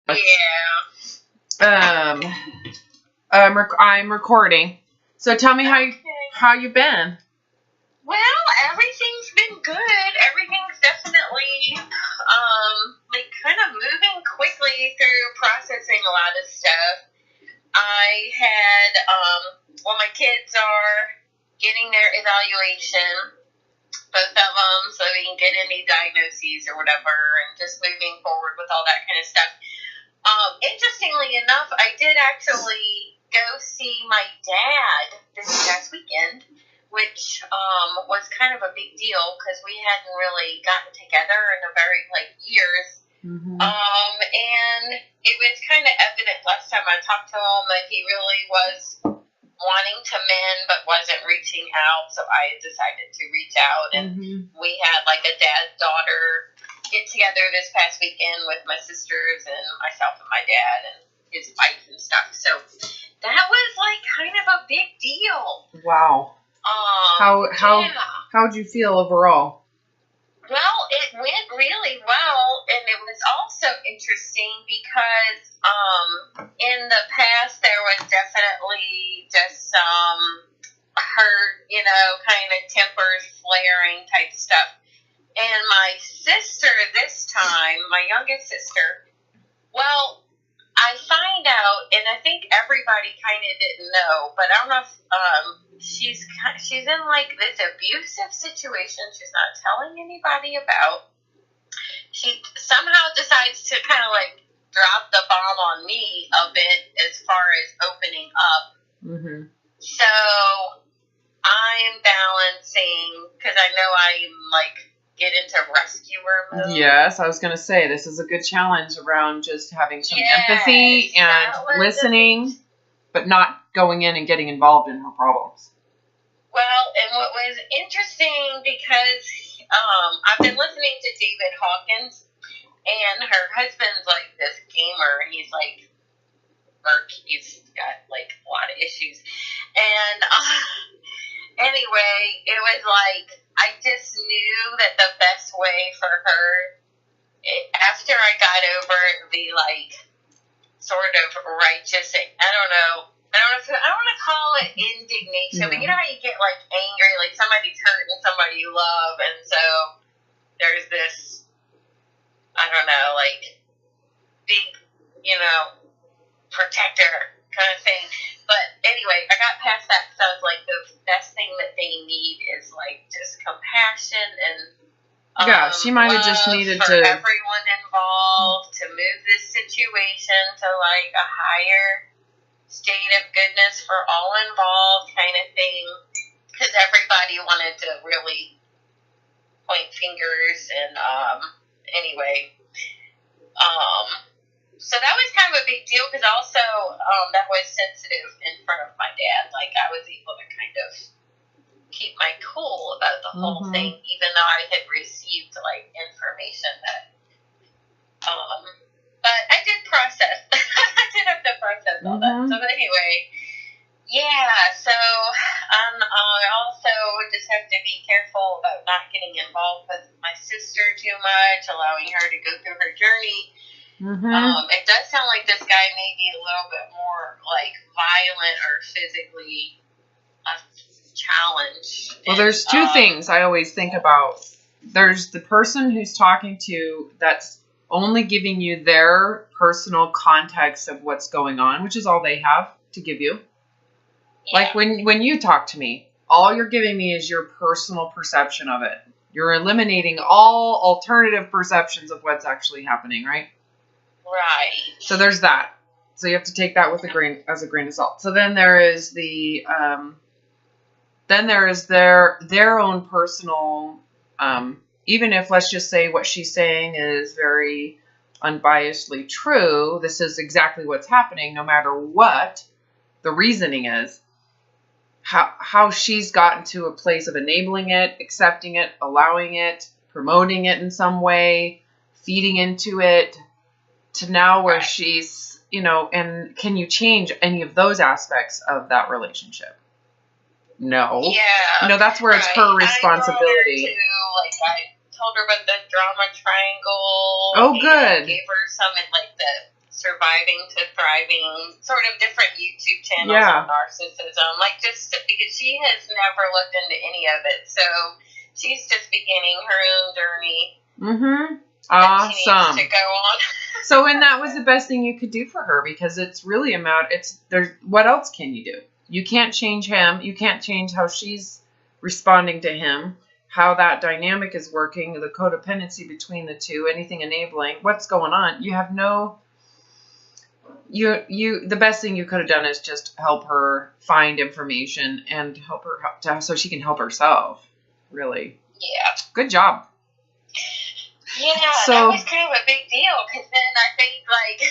Yeah. I'm recording. So tell me how you been. Well, everything's been good. Everything's definitely like kind of moving quickly through processing a lot of stuff. I had my kids are getting their evaluation, both of them, so we can get any diagnoses or whatever, and just moving forward with all that kind of stuff. Interestingly enough, I did actually go see my dad this past weekend, which was kind of a big deal because we hadn't really gotten together in a very years. Mm-hmm. And it was kind of evident last time I talked to him that he really was wanting to mend but wasn't reaching out, so I decided to reach out, and we had a dad-daughter get together this past weekend with my sisters and myself and my dad and his wife and stuff. So that was kind of a big deal. Wow. How'd you feel overall? Well, it went really well, and it was also interesting because in the past there was definitely just some hurt, kind of tempers flaring type stuff. And my sister this time, my youngest sister, well, I find out, and I think everybody kind of didn't know, but I don't know if she's in this abusive situation she's not telling anybody about. She somehow decides to kind of drop the bomb on me a bit as far as opening up. Mm-hmm. So I'm balancing, because I know I'm get into rescuer mode. Yes, I was going to say, this is a good challenge around just having some empathy and listening, but not going in and getting involved in her problems. Well, and what was interesting, because I've been listening to David Hawkins, and her husband's this gamer, and he's he's got a lot of issues. And anyway, it was I just knew that the best way for her, after I got over the sort of righteous, I don't want to call it indignation, but you know how you get angry, somebody's hurting somebody you love, and so there's this, I don't know, big, protector kind of thing. But anyway, I got past that because I was the best thing that they need is just compassion and she might have just needed for to everyone involved to move this situation to a higher state of goodness for all involved kind of thing, because everybody wanted to really point fingers and anyway. So that was kind of a big deal, because also that was sensitive in front of my dad. I was able to kind of keep my cool about the whole thing, even though I had received information that but I did process. I did have to process all that. So anyway, so I also just have to be careful about not getting involved with my sister too much, allowing her to go through her journey. It does sound like this guy may be a little bit more violent or physically challenged. Well, there's two things I always think about. There's the person who's talking to that's only giving you their personal context of what's going on, which is all they have to give you. Yeah. When you talk to me, all you're giving me is your personal perception of it. You're eliminating all alternative perceptions of what's actually happening, right? Right. So there's that. So you have to take that with a grain of salt. So then there is their own personal, even if, let's just say, what she's saying is very unbiasedly true, this is exactly what's happening, no matter what the reasoning is, how she's gotten to a place of enabling it, accepting it, allowing it, promoting it in some way, feeding into it, to now where she's, and can you change any of those aspects of that relationship? No. Yeah. That's where it's her responsibility. I told her about the drama triangle. Oh, good. Gave her some, the Surviving to Thriving, sort of different YouTube channels Yeah. on narcissism. Like, just because she has never looked into any of it. So she's just beginning her own journey. Mm-hmm. Awesome. She needs to go on. So, and that was the best thing you could do for her, because it's really what else can you do? You can't change him. You can't change how she's responding to him, how that dynamic is working, the codependency between the two, anything enabling, what's going on. You have the best thing you could have done is just help her find information and help her so she can help herself. Really. Yeah. Good job. Yeah, that was kind of a big deal, because then I think, like,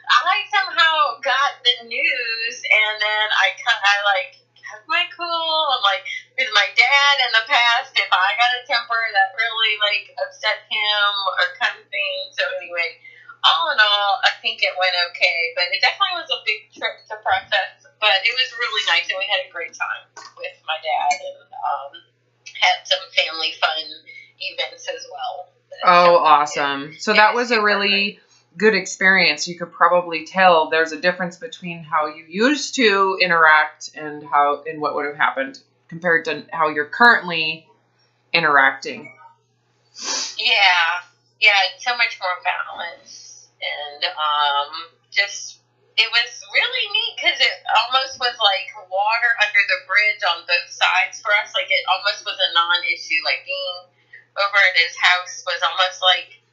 I somehow got the news, and then I kept my cool. I'm like, with my dad in the past, if I got a temper, that really, like, upset him or kind of thing. So anyway, all in all, I think it went okay, but it definitely was a big trip to process, but it was really nice, and we had a great time with my dad, and had some family fun events as well. Oh, awesome. So that was a really good experience. You could probably tell there's a difference between how you used to interact and what would have happened compared to how you're currently interacting. Yeah, so much more balance, and it was really neat, because it almost was like water under the bridge on both sides for us. Like, it almost was a non-issue. Like, being over at his house was almost like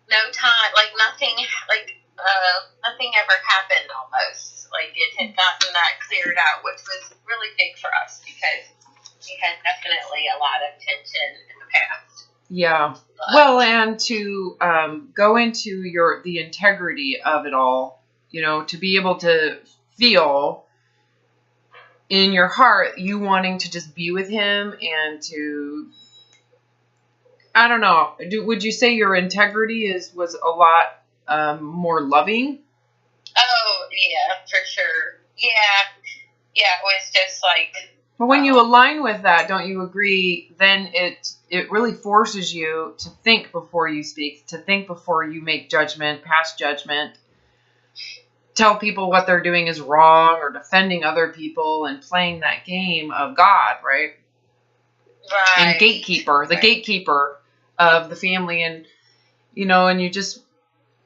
no time, like nothing ever happened almost. Like, it had gotten that cleared out, which was really big for us, because we had definitely a lot of tension in the past. Yeah. Well, and to go into the integrity of it all, to be able to feel in your heart you wanting to just be with him, and to, I don't know, would you say your integrity was a lot more loving? Oh, yeah, for sure. Yeah, it was just like... But when you align with that, don't you agree, then it really forces you to think before you speak, to think before you make judgment, pass judgment, tell people what they're doing is wrong, or defending other people and playing that game of God, right? Right. And gatekeeper of the family, and and you just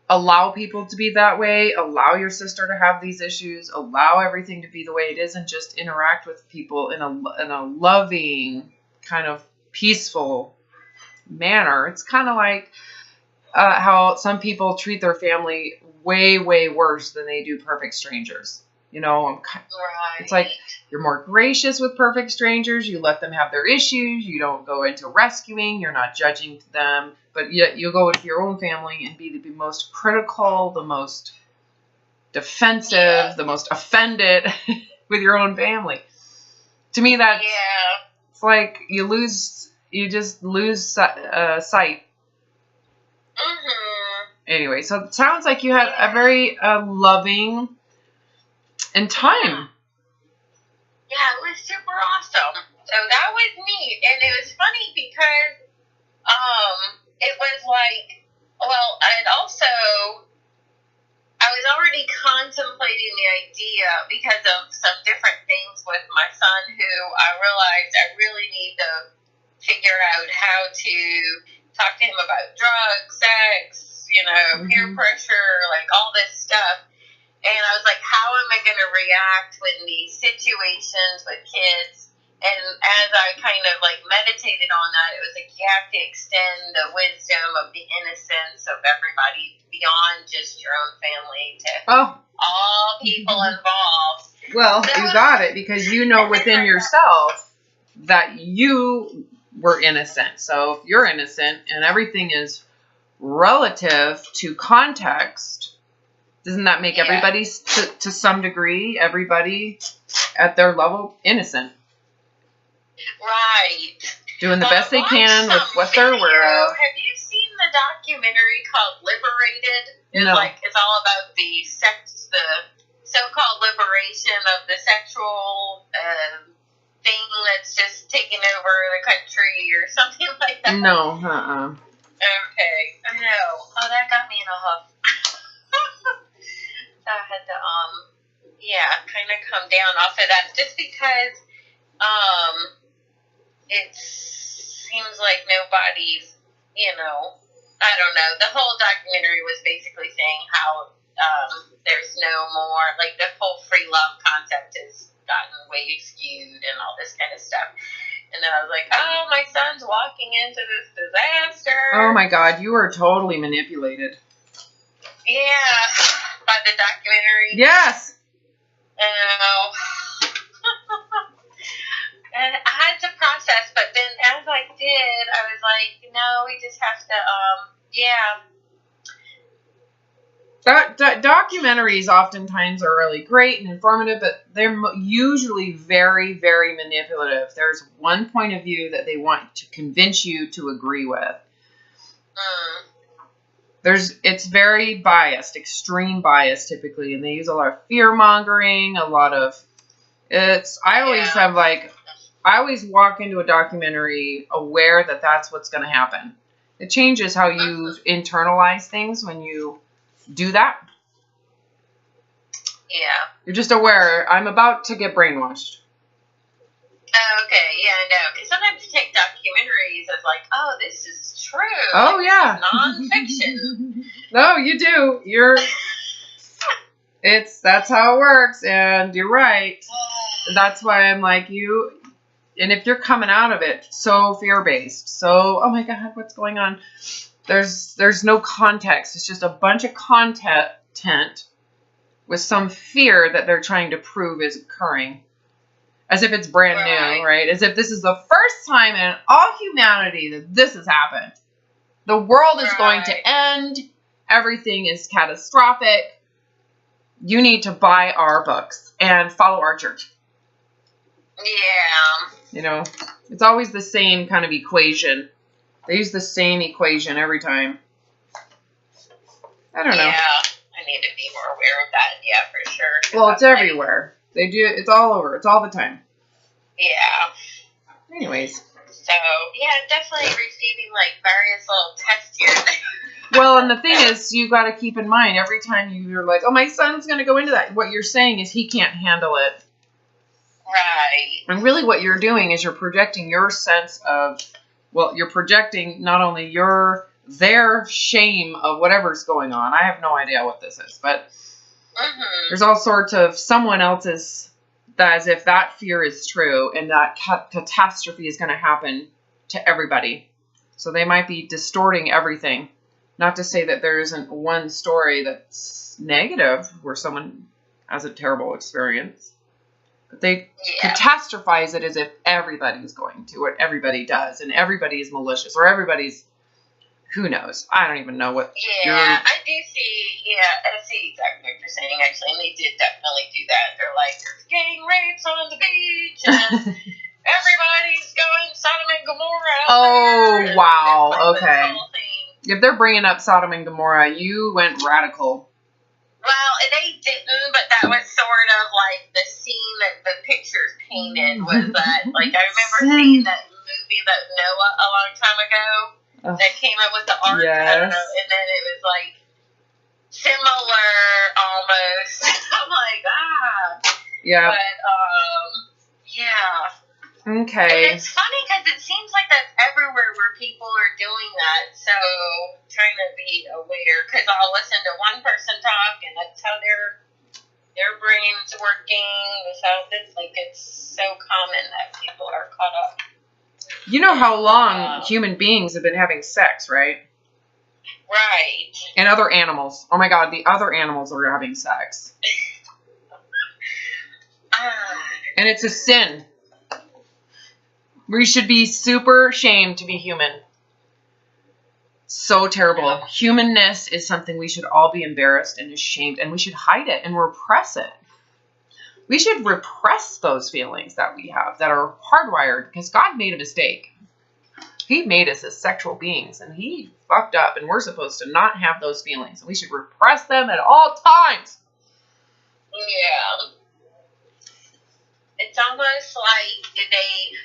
allow people to be that way, allow your sister to have these issues, allow everything to be the way it is, and just interact with people in a loving, kind of peaceful manner. It's kind of like how some people treat their family way, way worse than they do perfect strangers. Right. It's like you're more gracious with perfect strangers. You let them have their issues. You don't go into rescuing. You're not judging them. But yet you'll go with your own family and be the most critical, the most defensive, the most offended with your own family. To me, that's it's like you just lose sight. Mm-hmm. Anyway, so it sounds like you had a very loving and time. Yeah, it was super awesome. So that was neat, and it was funny because it was like, well, I was already contemplating the idea because of some different things with my son, who I realized I really need to figure out how to talk to him about drugs, sex, peer pressure, like all this stuff. And I was like, how am I going to react when these situations with kids? And as I kind of like meditated on that, it was like, you have to extend the wisdom of the innocence of everybody beyond just your own family to all people involved. Well, so, you got it, because within yourself that you were innocent. So if you're innocent and everything is relative to context, doesn't that make everybody, to some degree, everybody at their level, innocent? Right. Doing the best they can with what they're aware of. Have you seen the documentary called Liberated? No. It's all about the so-called liberation of the sexual thing that's just taken over the country or something like that. No, Okay, I know. Oh, that got me in a huff. kind of come down off of that, just because it seems like nobody's, I don't know. The whole documentary was basically saying how there's no more, like, the whole free love concept has gotten way skewed and all this kind of stuff. And then I was like, oh, my son's walking into this disaster. Oh, my God. You were totally manipulated. Yeah. By the documentary. Yes. Oh. And I had to process, but then as I did, I was like, no, we just have to, Documentaries oftentimes are really great and informative, but they're usually very, very manipulative. There's one point of view that they want to convince you to agree with. It's very biased, extreme bias typically, and they use a lot of fear-mongering, I always walk into a documentary aware that that's what's going to happen. It changes how you internalize things when you do that. Yeah. You're just aware, I'm about to get brainwashed. Oh, okay. Yeah, I know. Because sometimes you take documentaries as like, oh, this is true. Oh, like, yeah. Nonfiction. No, you do. That's how it works, and you're right. That's why I'm like you. And if you're coming out of it so fear-based, so, oh my God, what's going on? There's no context. It's just a bunch of content with some fear that they're trying to prove is occurring. As if it's brand new, right? As if this is the first time in all humanity that this has happened. The world is going to end. Everything is catastrophic. You need to buy our books and follow our church. Yeah. It's always the same kind of equation. They use the same equation every time. I don't know. Yeah, I need to be more aware of that. Yeah, for sure. Well, it's everywhere. They do. It's all over. It's all the time. Yeah. Anyways. So, yeah, definitely receiving, like, various little tests here. Well, and the thing is, you got to keep in mind, every time you're like, oh, my son's going to go into that, what you're saying is he can't handle it. Right. And really what you're doing is you're projecting your sense of, you're projecting not only their shame of whatever's going on. I have no idea what this is, but there's all sorts of someone else's, as if that fear is true and that catastrophe is going to happen to everybody. So they might be distorting everything. Not to say that there isn't one story that's negative where someone has a terrible experience. But they catastrophize it as if everybody's going to, or everybody does, and everybody is malicious, or everybody's, who knows? I don't even know what. Yeah, I do see, I see exactly what you're saying, actually, and they did definitely do that. They're like, there's gang rapes on the beach, and everybody's going Sodom and Gomorrah out there. Oh, wow, okay. Whole thing. If they're bringing up Sodom and Gomorrah, you went radical. Well, they didn't, but that was sort of like the scene that the pictures painted was that, like, I remember seeing that movie that Noah a long time ago that came up with the ark, I don't know, and then it was like similar almost. I'm like, Yeah. But, yeah. Okay. And it's funny because it seems like that's everywhere where people are doing that. So trying to be aware, because I'll listen to one person talk and that's how their brain's working. Without this, like, it's so common that people are caught up. You know how long human beings have been having sex, right? Right. And other animals. Oh my God, the other animals are having sex. And it's a sin. We should be super ashamed to be human. So terrible. Humanness is something we should all be embarrassed and ashamed, and we should hide it and repress it. We should repress those feelings that we have that are hardwired, because God made a mistake. He made us as sexual beings, and he fucked up, and we're supposed to not have those feelings. And we should repress them at all times. Yeah. It's almost like they...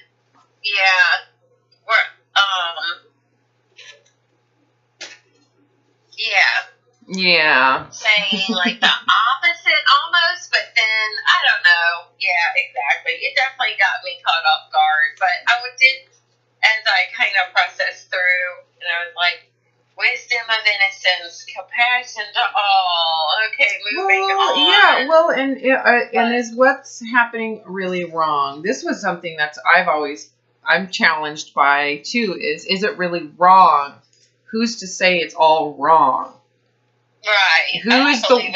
Yeah. Saying like the opposite almost, but then moving well, on. yeah, well, and is what's happening really wrong? This was something that's I'm challenged by too. Is it really wrong? Who's to say it's all wrong? Right. I believe it's probably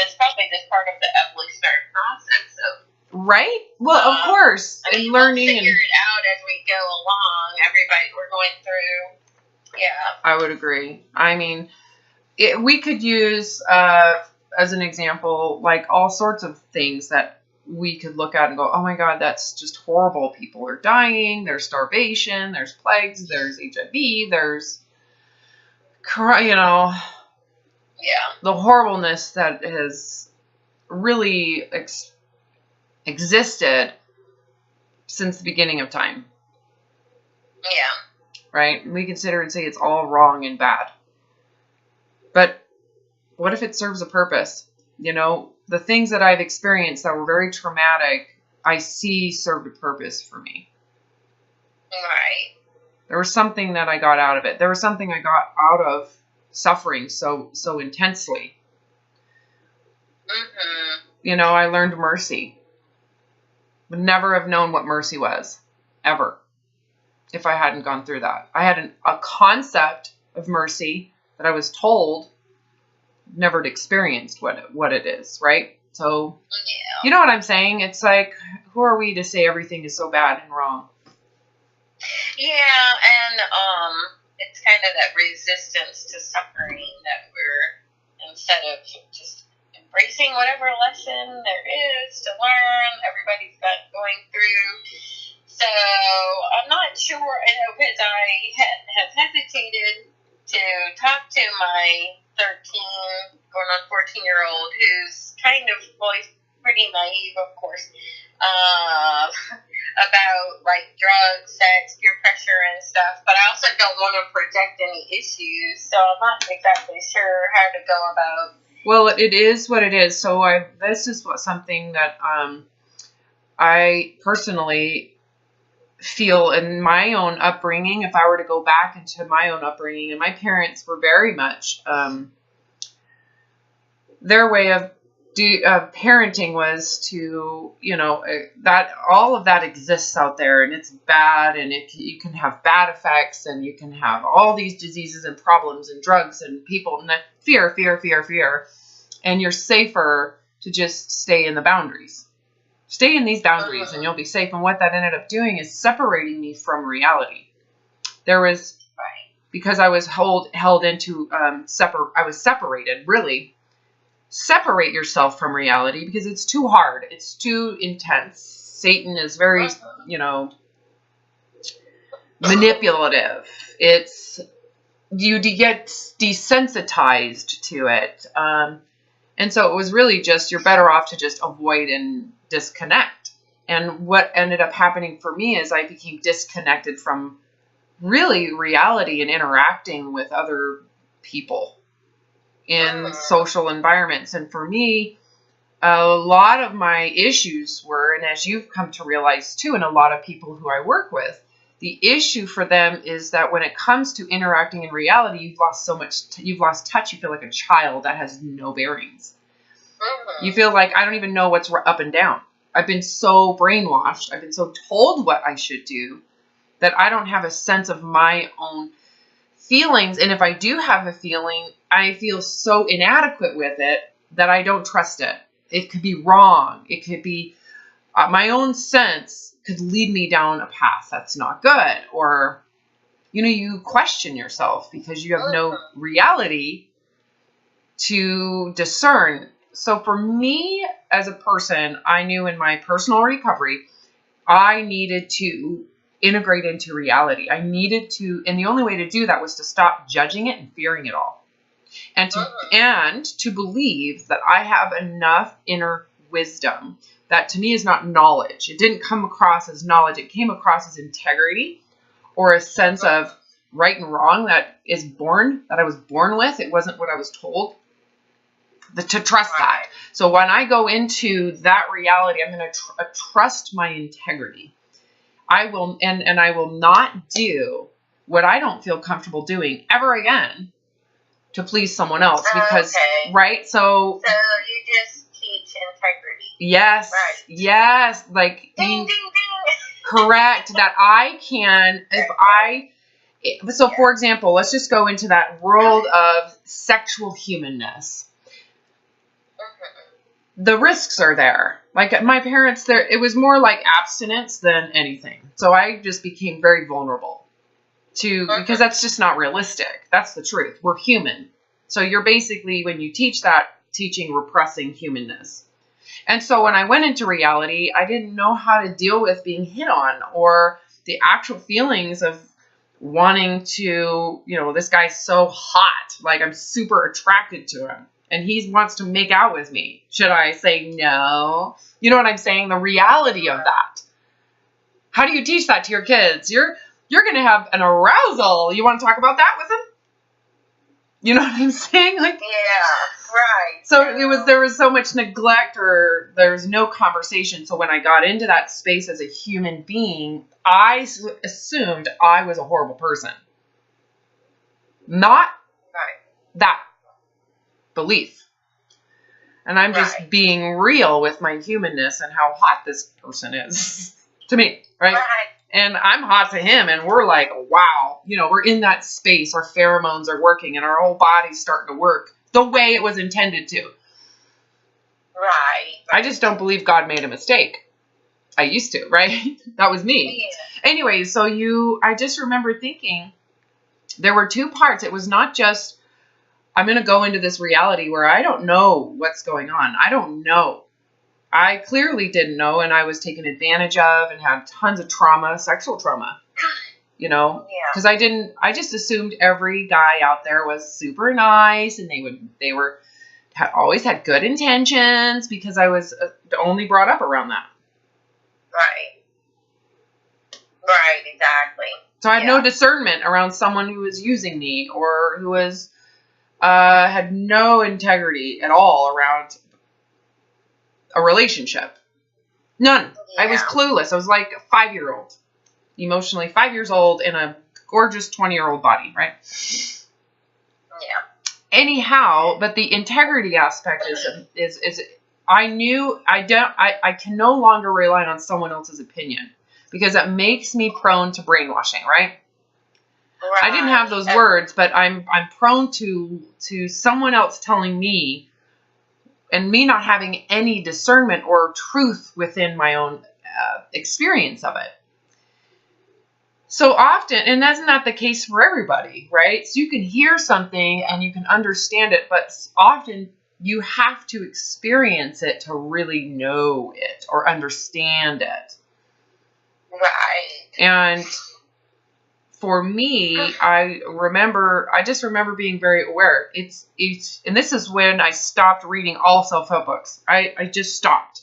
just part of the evolutionary process of. Right? Well, of course, I mean, and learning we'll figure it out as we go along. Everybody, we're going through. Yeah. I would agree. I mean, we could use as an example, like all sorts of things that we could look at and go, oh my God, that's just horrible. People are dying. There's starvation. There's plagues. There's HIV. There's, the horribleness that has really existed since the beginning of time. Yeah. Right? We consider and say it's all wrong and bad. But what if it serves a purpose? The things that I've experienced that were very traumatic, I see served a purpose for me. Right. There was something that I got out of it. There was something I got out of suffering so intensely. Mm-hmm. I learned mercy. Would never have known what mercy was, ever, if I hadn't gone through that. I had a concept of mercy that I was told, never experienced what it is, right? So, you know what I'm saying? It's like, who are we to say everything is so bad and wrong? Yeah, and it's kind of that resistance to suffering that we're, instead of just embracing whatever lesson there is to learn, everybody's got going through. So I'm not sure, because I have hesitated to talk to my 13, going on 14-year-old, who's kind of, pretty naive, of course, about like drugs, sex, peer pressure, and stuff. But I also don't want to project any issues, so I'm not exactly sure how to go about. Well, it is what it is. So this is something that I personally feel in my own upbringing. If I were to go back into my own upbringing, and my parents were very much their way of parenting was to, that all of that exists out there, and it's bad, and you can have bad effects, and you can have all these diseases and problems and drugs and people, and that fear, and you're safer to just stay in the boundaries. Stay in these boundaries, and you'll be safe. And what that ended up doing is separating me from reality. There was, because I was held into I was separated, really. Separate yourself from reality, because it's too hard. It's too intense. Satan is very, manipulative. You get desensitized to it. And so it was really just, you're better off to just avoid and disconnect. And what ended up happening for me is I became disconnected from really reality and interacting with other people in social environments. And for me, a lot of my issues were, and as you've come to realize too, and a lot of people who I work with, the issue for them is that when it comes to interacting in reality, you've lost touch. You feel like a child that has no bearings. You feel like, I don't even know what's up and down. I've been so brainwashed. I've been so told what I should do that I don't have a sense of my own feelings. And if I do have a feeling, I feel so inadequate with it that I don't trust it. It could be wrong. It could be my own sense could lead me down a path that's not good. Or, you question yourself because you have no reality to discern. So for me as a person, I knew in my personal recovery, I needed to integrate into reality. I needed to, and the only way to do that was to stop judging it and fearing it all. And to believe that I have enough inner wisdom that to me is not knowledge. It didn't come across as knowledge. It came across as integrity, or a sense of right and wrong that I was born with. It wasn't what I was told. To trust that. So when I go into that reality, I'm going to trust my integrity. I will, and I will not do what I don't feel comfortable doing ever again to please someone else, because, right? So you just teach integrity. Yes. Right. Yes. Like, ding, ding, ding. Correct. That I can, if I, so for example, let's just go into that world of sexual humanness. The risks are there. Like my parents, there, it was more like abstinence than anything. So I just became very vulnerable to, because that's just not realistic. That's the truth. We're human. So you're basically, when you teach that, teaching repressing humanness. And so when I went into reality, I didn't know how to deal with being hit on or the actual feelings of wanting to, you know, this guy's so hot. Like I'm super attracted to him and he wants to make out with me. Should I say no? You know what I'm saying? The reality of that. How do you teach that to your kids? You're going to have an arousal. You want to talk about that with them? You know what I'm saying? Like, yeah, right. So there was so much neglect or there's no conversation. So when I got into that space as a human being, I assumed I was a horrible person. Not that belief. And I'm just being real with my humanness and how hot this person is to me, right? And I'm hot to him, and we're like, wow, you know, we're in that space. Our pheromones are working, and our whole body's starting to work the way it was intended to. Right. I just don't believe God made a mistake. I used to, right? That was me. Yeah. Anyway, so I just remember thinking there were two parts. It was not just, I'm going to go into this reality where I don't know what's going on. I don't know. I clearly didn't know, and I was taken advantage of and had tons of trauma, sexual trauma, you know, because I just assumed every guy out there was super nice and always had good intentions because I was only brought up around that. Right, exactly. So I had no discernment around someone who was using me or who was, had no integrity at all around a relationship. None. I was clueless. I was like a 5-year-old. Emotionally 5 years old in a gorgeous 20-year-old body, right? Yeah. Anyhow, but the integrity aspect is I knew I can no longer rely on someone else's opinion because that makes me prone to brainwashing, right? I didn't have those words, but I'm prone to someone else telling me and me not having any discernment or truth within my own experience of it. So often, and that's not the case for everybody, right? So you can hear something and you can understand it, but often you have to experience it to really know it or understand it. Right. And for me, I just remember being very aware. And this is when I stopped reading all self-help books. I just stopped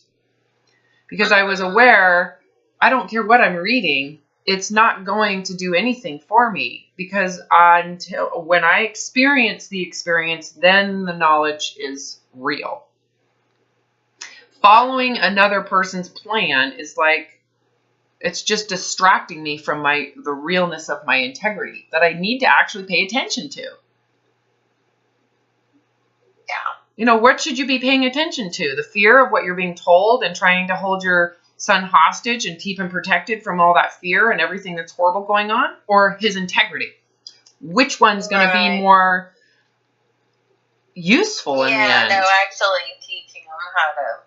because I was aware. I don't care what I'm reading. It's not going to do anything for me because until when I experience the experience, then the knowledge is real. Following another person's plan is like, it's just distracting me from the realness of my integrity that I need to actually pay attention to. Yeah. You know, what should you be paying attention to? The fear of what you're being told and trying to hold your son hostage and keep him protected from all that fear and everything that's horrible going on? Or his integrity? Which one's going to be more useful in the end? Yeah, no, actually teaching them how to,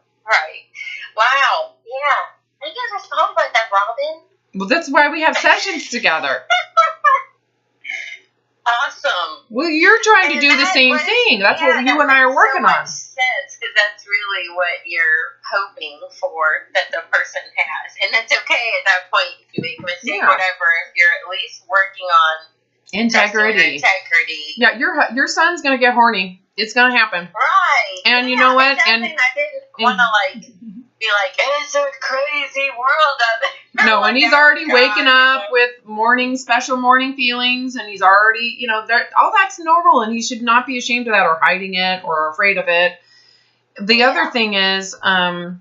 Wow, yeah. I never thought about that, Robin. Well, that's why we have sessions together. Awesome. Well, you're trying to do the same thing. That's what you and I are working on. Sense, because that's really what you're hoping for that the person has. And that's okay at that point if you make a mistake, whatever, if you're at least working on integrity. Yeah, your son's going to get horny. It's going to happen. Right. And you know what? Exactly. And I didn't want to be like, it's a crazy world out there. No, and he's already waking up with special morning feelings, and he's already, all that's normal, and he should not be ashamed of that or hiding it or afraid of it. The other thing is, the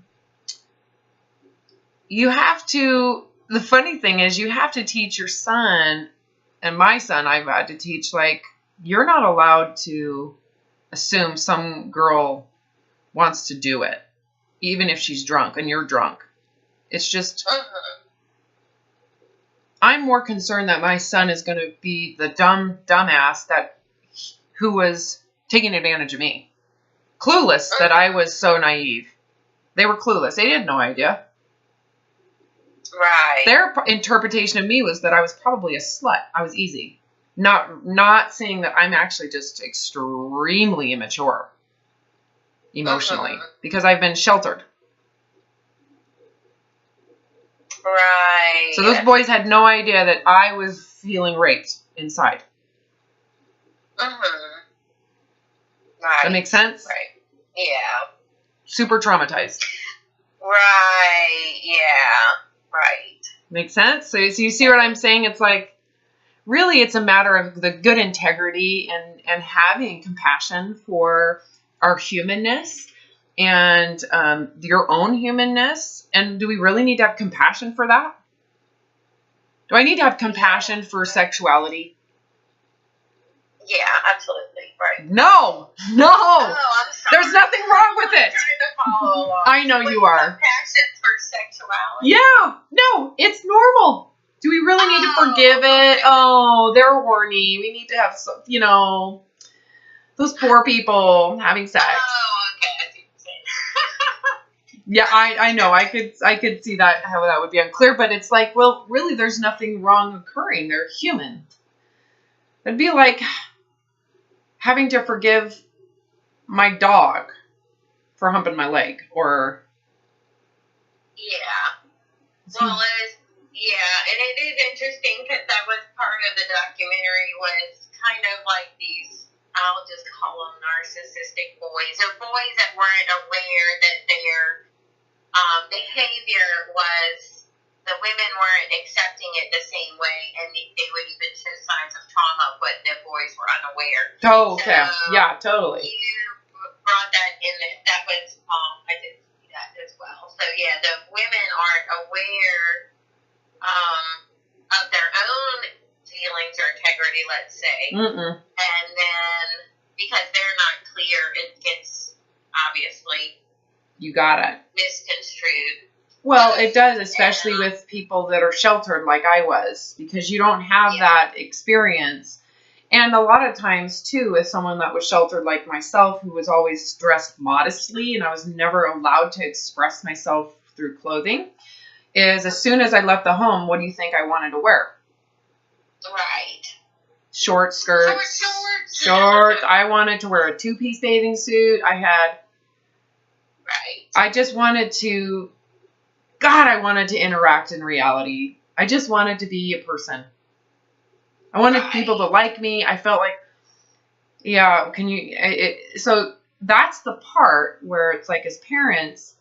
funny thing is you have to teach your son, and my son I've had to teach, you're not allowed to assume some girl wants to do it, even if she's drunk and you're drunk. It's just, I'm more concerned that my son is going to be the dumbass who was taking advantage of me. Clueless that I was so naive. They were clueless. They had no idea. Right. Their interpretation of me was that I was probably a slut. I was easy. Not saying that I'm actually just extremely immature emotionally because I've been sheltered. Right. So those boys had no idea that I was feeling raped inside. Right. That makes sense? Right. Yeah. Super traumatized. Right. Yeah. Right. Makes sense? So you see what I'm saying? It's like, really, it's a matter of the good integrity and having compassion for our humanness and your own humanness. And do we really need to have compassion for that? Do I need to have compassion for sexuality? Yeah, absolutely. Right. No. Oh, I'm sorry. There's nothing wrong with it. I'm trying to follow along. I know you are. Compassion for sexuality. Yeah. No, it's normal. Do we really need to forgive it? Oh, they're horny. We need to have some, those poor people having sex. Oh, okay. I see what you're saying. Yeah, I know. I could see that, how that would be unclear, but it's like, well, really, there's nothing wrong occurring. They're human. It'd be like having to forgive my dog for humping my leg, or... Yeah. Well, and it is interesting because that was part of the documentary, was kind of like these, I'll just call them narcissistic boys, or boys that weren't aware that their behavior was, the women weren't accepting it the same way, and they would even show signs of trauma, but the boys were unaware. Oh, okay. So yeah, totally. You brought that in. That was, I did see that as well. So yeah, the women aren't aware of their own feelings or integrity, let's say. And then because they're not clear, it gets obviously misconstrued. Well, it does, especially with people that are sheltered like I was, because you don't have that experience. And a lot of times, too, as someone that was sheltered like myself, who was always dressed modestly, and I was never allowed to express myself through clothing, is as soon as I left the home, what do you think I wanted to wear? Right. Short skirts. Shorts. I wanted to wear a two-piece bathing suit. I just wanted to... God, I wanted to interact in reality. I just wanted to be a person. I wanted people to like me. I felt like, so that's the part where it's like, as parents,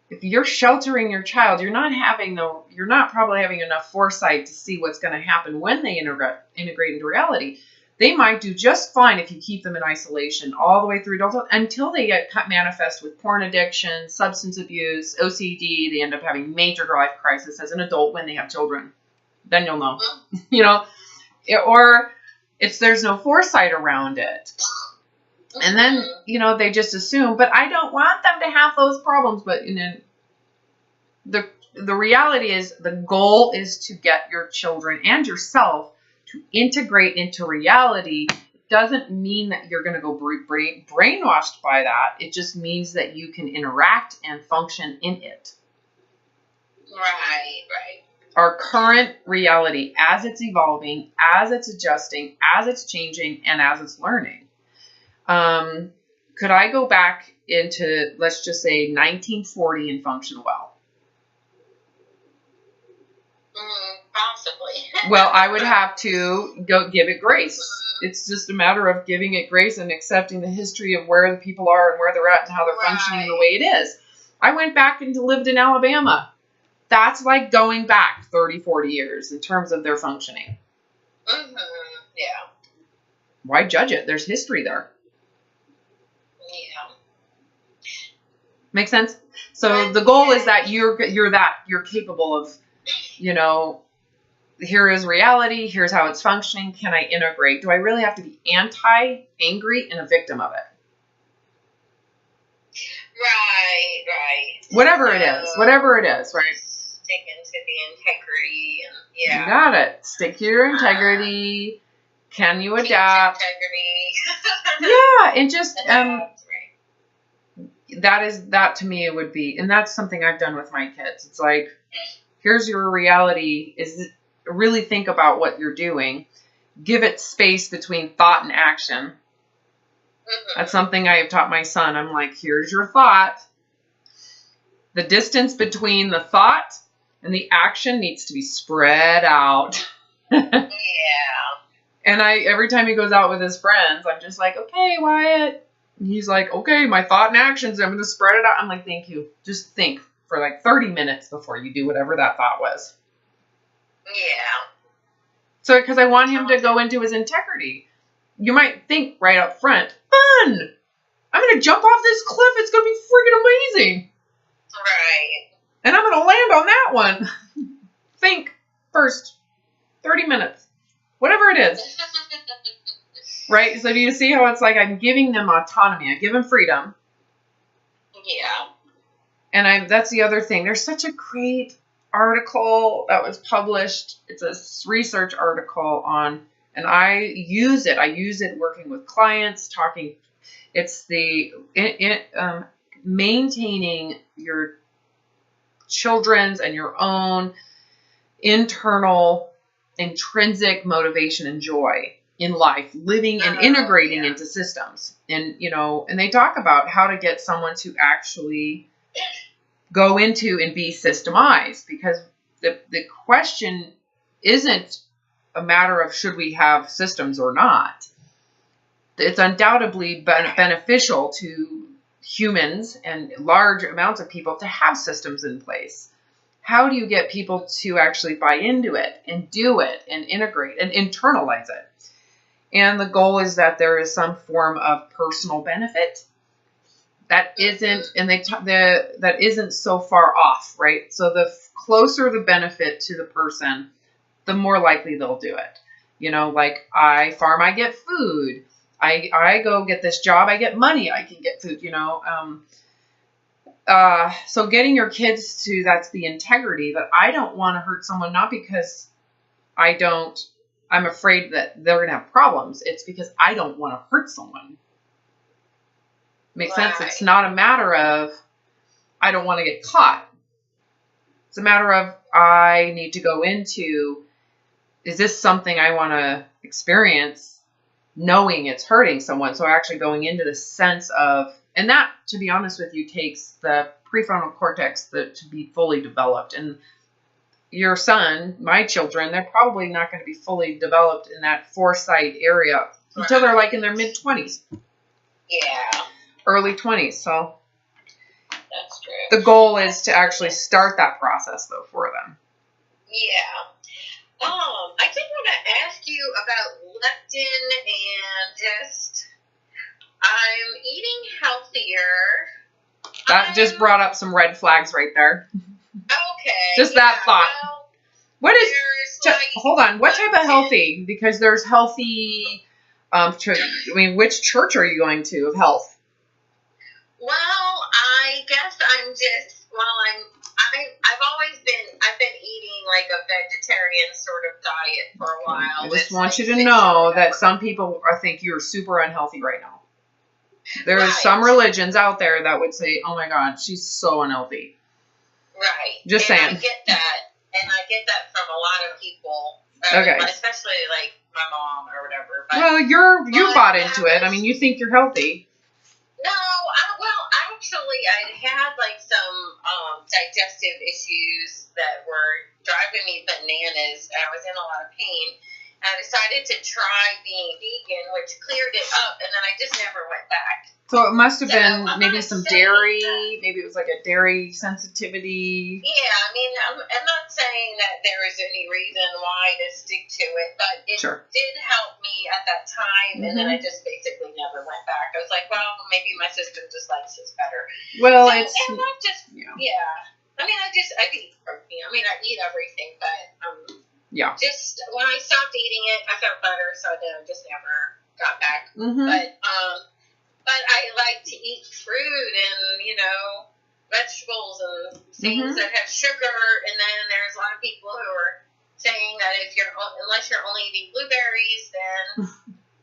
if you're sheltering your child, you're not probably having enough foresight to see what's going to happen when they integrate into reality. They might do just fine if you keep them in isolation all the way through adulthood until they get manifest with porn addiction, substance abuse, OCD. They end up having major life crisis as an adult when they have children. Then you'll know, or there's no foresight around it. And then, they just assume, but I don't want them to have those problems. But the reality is, the goal is to get your children and yourself to integrate into reality. It doesn't mean that you're going to go brainwashed by that. It just means that you can interact and function in it. Right. Our current reality, as it's evolving, as it's adjusting, as it's changing, and as it's learning. Could I go back into, let's just say, 1940 and function well? Possibly. Well, I would have to go give it grace. It's just a matter of giving it grace and accepting the history of where the people are and where they're at and how they're functioning the way it is. I went back and lived in Alabama. That's like going back 30, 40 years in terms of their functioning. Yeah. Why judge it? There's history there. Yeah. Make sense? So the goal is that you're capable of, here is reality, here's how it's functioning, can I integrate? Do I really have to be angry, and a victim of it? Whatever it is, right? Stick into the integrity and You got it. Stick to your integrity. Can you adapt? Integrity. Yeah, and just Adapt, right. that to me it would be, and that's something I've done with my kids. It's like, here's your reality. Is really think about what you're doing. Give it space between thought and action. Mm-hmm. That's something I have taught my son. I'm like, here's your thought. The distance between the thought and the action needs to be spread out. Yeah. And every time he goes out with his friends, I'm just like, okay, Wyatt. And he's like, okay, my thought and actions, I'm going to spread it out. I'm like, thank you. Just think for like 30 minutes before you do whatever that thought was. Yeah. So, because I want him to go into his integrity. You might think right up front, fun. I'm going to jump off this cliff. It's going to be freaking amazing. Right. And I'm going to land on that one. Think first. 30 minutes. Whatever it is. Right? So do you see how it's like I'm giving them autonomy. I give them freedom. Yeah. And that's the other thing. There's such a great article that was published. It's a research article on, and I use it. I use it working with clients, talking. It's the maintaining your children's and your own internal intrinsic motivation and joy in life, living and integrating into systems. And, and they talk about how to get someone to actually go into and be systemized, because the question isn't a matter of should we have systems or not. It's undoubtedly beneficial to humans and large amounts of people to have systems in place. How do you get people to actually buy into it and do it and integrate and internalize it? And the goal is that there is some form of personal benefit that isn't, and that isn't so far off, right? So the closer the benefit to the person, the more likely they'll do it. Like I farm, I get food. I go get this job, I get money, I can get food. So getting your kids to, that's the integrity, that I don't want to hurt someone, not because I'm afraid that they're going to have problems. It's because I don't want to hurt someone. Makes sense? It's not a matter of I don't want to get caught. It's a matter of I need to go into, is this something I want to experience, knowing it's hurting someone? So actually going into the sense of, and that, to be honest with you, takes the prefrontal cortex to be fully developed. And your son, my children, they're probably not going to be fully developed in that foresight area until they're like in their mid-20s. Yeah. Early 20s. So that's true. The goal is to actually start that process, though, for them. Yeah. I did want to ask you about leptin and just, I'm eating healthier. That just brought up some red flags right there. Okay. Just that thought. Well, what is, hold on, what type of healthy? Because there's healthy, which church are you going to of health? Well, I guess I'm just, I've been eating like a vegetarian sort of diet for a while. I just want you to know that some people think you're super unhealthy right now. There are some religions out there that would say, oh my God, she's so unhealthy. Right. Just saying. I get that. And I get that from a lot of people. Okay. Especially like my mom or whatever. But, well, you bought into it. I mean, you think you're healthy. No, actually, I had like some digestive issues that were driving me bananas. I was in a lot of pain. I decided to try being vegan, which cleared it up, and then I just never went back. So it must have been maybe some dairy. Maybe it was like a dairy sensitivity. Yeah, I mean, I'm not saying that there is any reason why to stick to it, but it did help me at that time, and then I just basically never went back. I was like, well, maybe my system just likes this better. Well, and not just, I mean, I eat protein. I mean, I eat everything, but just when I stopped eating it, I felt better, so then I just never got back. But I like to eat fruit and, vegetables and things that have sugar, and then there's a lot of people who are saying that unless you're only eating blueberries, then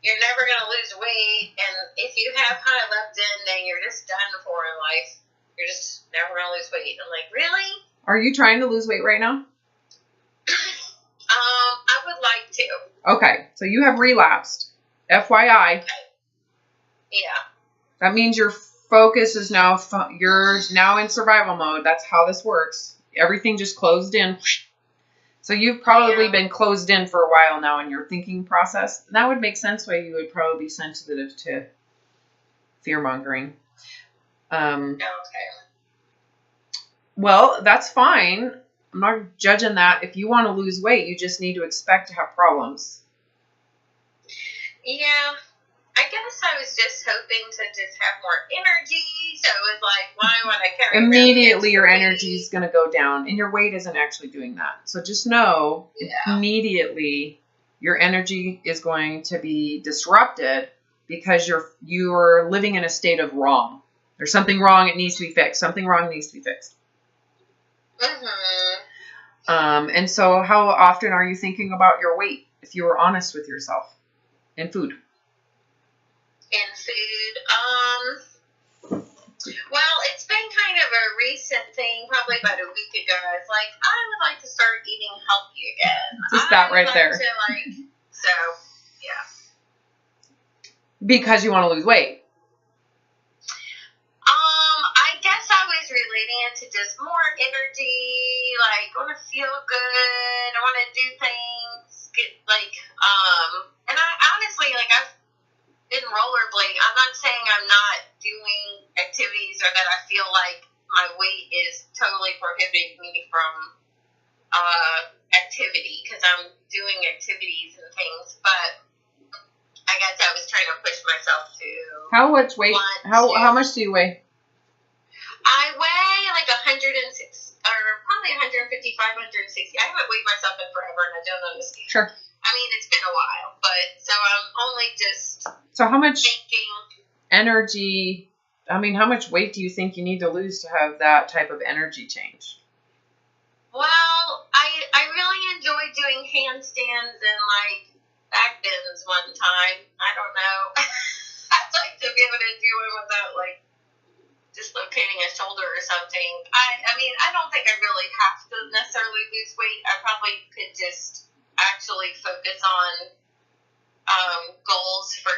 you're never going to lose weight, and if you have high leptin, then you're just done for in life. You're just never going to lose weight. I'm like, really? Are you trying to lose weight right now? I would like to. Okay, so you have relapsed. FYI. Okay. Yeah. That means your focus is now, you're now in survival mode. That's how this works. Everything just closed in. So you've probably been closed in for a while now in your thinking process. That would make sense why you would probably be sensitive to fear-mongering. Okay. Well, that's fine. I'm not judging that. If you want to lose weight, you just need to expect to have problems. Yeah. I guess I was just hoping to just have more energy. So it was like, why would I carry immediately your energy is going to go down, and your weight isn't actually doing that. So just know immediately your energy is going to be disrupted because you're living in a state of wrong. There's something wrong. It needs to be fixed. Something wrong needs to be fixed. And so how often are you thinking about your weight if you were honest with yourself and food? In food, well, it's been kind of a recent thing, probably about a week ago. I was like, I would like to start eating healthy again. Just that right there. So, yeah. Because you want to lose weight. I guess I was relating it to just more energy, like, I want to feel good, I want to do things, and I honestly, I've been rollerblading. I'm not saying I'm not doing activities or that I feel like my weight is totally prohibiting me from activity, because I'm doing activities and things, but I guess I was trying to push myself to. How much weight? How much do you weigh? I weigh like 106, or probably 155, 160. I haven't weighed myself in forever, and I don't understand. Sure. I mean, it's been a while, but so I'm only just. So how much thinking. Energy? I mean, how much weight do you think you need to lose to have that type of energy change? Well, I really enjoy doing handstands and back bends one time. I don't know. I'd like to be able to do it without dislocating a shoulder or something. I mean, I don't think I really have to necessarily lose weight. I probably could just actually focus on goals for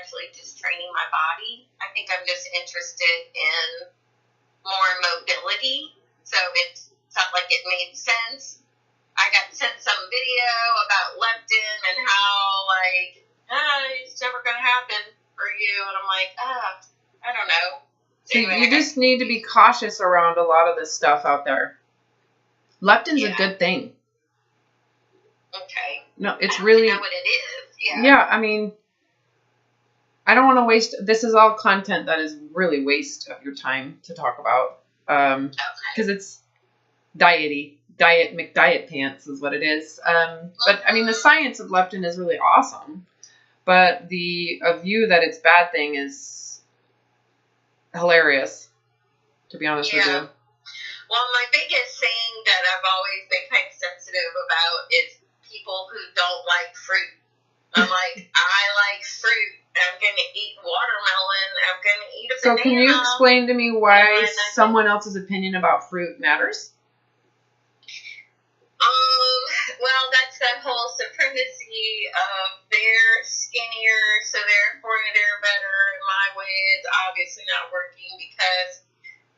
actually just training my body. I think I'm just interested in more mobility. So it felt like it made sense. I got sent some video about leptin and how it's never going to happen for you. And I'm like, I don't know. So anyway, you just need to be cautious around a lot of this stuff out there. Leptin's a good thing. Okay. No, it's really. I know what it is. Yeah, I mean, I don't want to waste. This is all content that is really waste of your time to talk about. Because it's diet McDiet pants is what it is. But I mean, the science of leptin is really awesome. But the view that it's bad thing is hilarious, to be honest with you. Well, my biggest thing that I've always been kind of sensitive about is people who don't like fruit. I'm like, I like fruit. I'm going to eat watermelon. I'm going to eat a banana. So can you explain to me why someone else's opinion about fruit matters? Well, that's that whole supremacy of they're skinnier, so therefore they're better, and my way is obviously not working because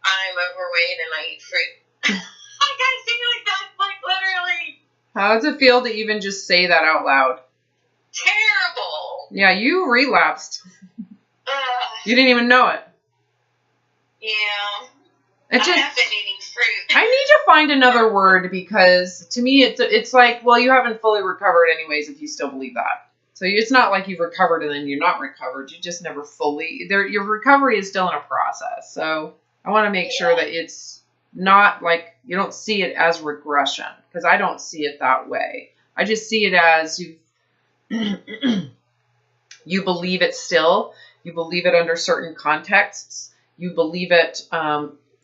I'm overweight and I eat fruit. I gotta say it like that, literally. How does it feel to even just say that out loud? Terrible. Yeah, you relapsed. You didn't even know it. Yeah. I have been eating fruit. I need to find another word because to me it's like, well, you haven't fully recovered anyways if you still believe that. So it's not like you've recovered and then you're not recovered. You just never fully. Your recovery is still in a process. So I want to make sure that it's not like you don't see it as regression, because I don't see it that way. I just see it as you believe it still. You believe it under certain contexts. You believe it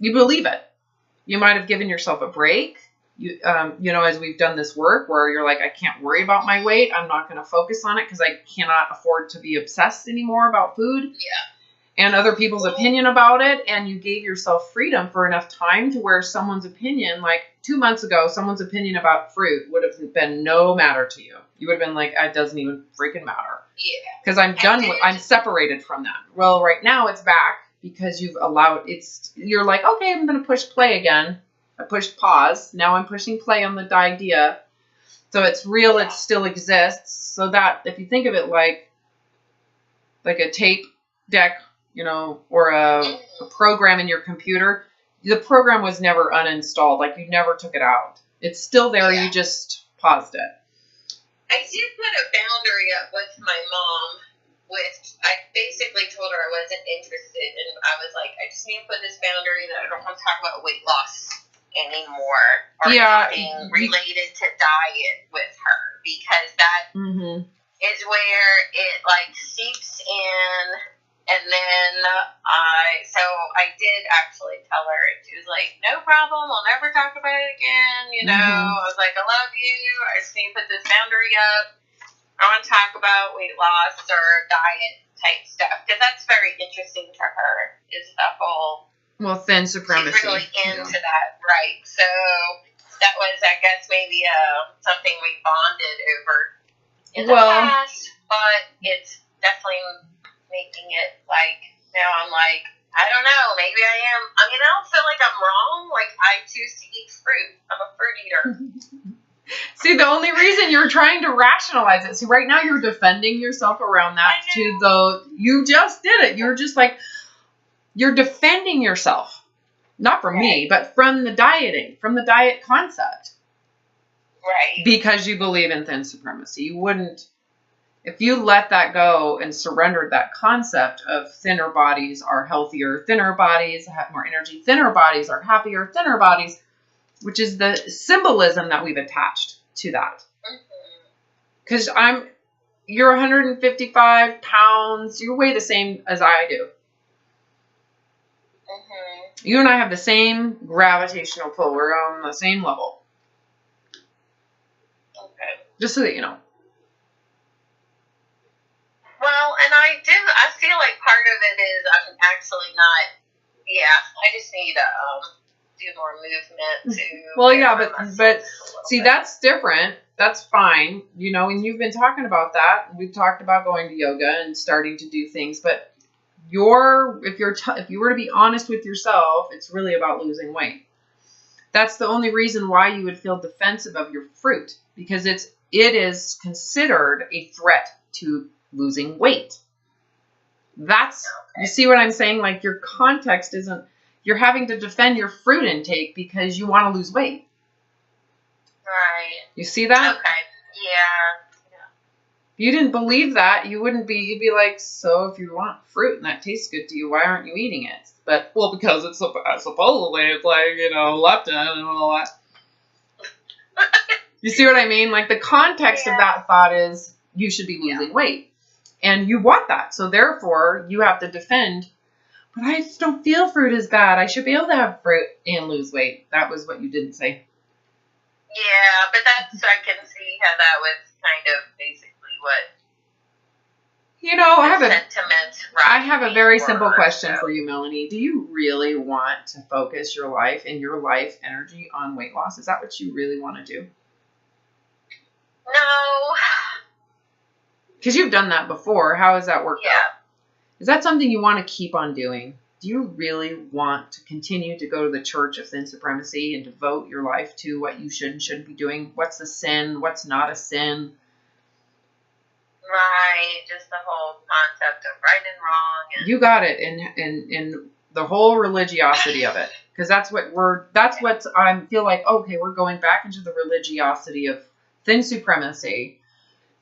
You believe it. You might have given yourself a break. As we've done this work where you're like, I can't worry about my weight. I'm not going to focus on it because I cannot afford to be obsessed anymore about food. Yeah. And other people's opinion about it. And you gave yourself freedom for enough time to where someone's opinion, like 2 months ago, someone's opinion about fruit would have been no matter to you. You would have been like, it doesn't even freaking matter. Yeah. Because I'm separated from that. Well, right now it's back because you've allowed, you're like, okay, I'm going to push play again. I pushed pause. Now I'm pushing play on the idea. So it's real. It still exists. So that if you think of it like a tape deck, or a program in your computer, the program was never uninstalled. Like you never took it out. It's still there. Yeah. You just paused it. I did put a boundary up with my mom. I basically told her I wasn't interested, and I was like, I just need to put this boundary that I don't want to talk about weight loss anymore or anything related to diet with her, because that is where it like seeps in. And then I did actually tell her, and she was like, no problem, we'll never talk about it again, I was like, I love you, I just need to put this boundary up. I want to talk about weight loss or diet type stuff, because that's very interesting to her, is the whole... Well, thin supremacy. She's really into that, right? So that was, I guess, maybe something we bonded over in the past, but it's definitely making it like, now I'm like, I don't know, maybe I am. I mean, I don't feel like I'm wrong. Like, I choose to eat fruit. I'm a fruit eater. See, the only reason you're trying to rationalize it, see, right now you're defending yourself around that you just did it. You're just like, you're defending yourself. Not from me, but from the diet concept. Right. Because you believe in thin supremacy. You wouldn't, if you let that go and surrendered that concept of thinner bodies are healthier, thinner bodies have more energy, thinner bodies are happier, thinner bodies, which is the symbolism that we've attached to that. Because you're 155 pounds, you weigh the same as I do. You and I have the same gravitational pull. We're on the same level. Okay. Just so that you know. Well, and I feel like part of it is I'm actually not, I just need to do more movement to... Well, yeah, but see, that's different. That's fine. And you've been talking about that. We've talked about going to yoga and starting to do things, but if you were to be honest with yourself, it's really about losing weight. That's the only reason why you would feel defensive of your fruit, because it is considered a threat to losing weight. You see what I'm saying? Like, your context isn't, you're having to defend your fruit intake because you want to lose weight. Right. You see that? Okay. Yeah. If you didn't believe that, you'd be like, so if you want fruit and that tastes good to you, why aren't you eating it? But, well, because it's supposedly it's like, leptin and all that. You see what I mean? Like, the context of that thought is you should be losing weight. And you want that. So therefore, you have to defend, but I just don't feel fruit is bad. I should be able to have fruit and lose weight. That was what you didn't say. Yeah, but I can see how that was kind of basically what... I have a very simple question for you, Melanie. Do you really want to focus your life and your life energy on weight loss? Is that what you really want to do? No. Because you've done that before. How has that worked out? Yeah. Is that something you want to keep on doing? Do you really want to continue to go to the church of thin supremacy and devote your life to what you should and shouldn't be doing? What's a sin? What's not a sin? Right, just the whole concept of right and wrong. You got it, and the whole religiosity of it, because that's what I feel like. Okay, we're going back into the religiosity of thin supremacy,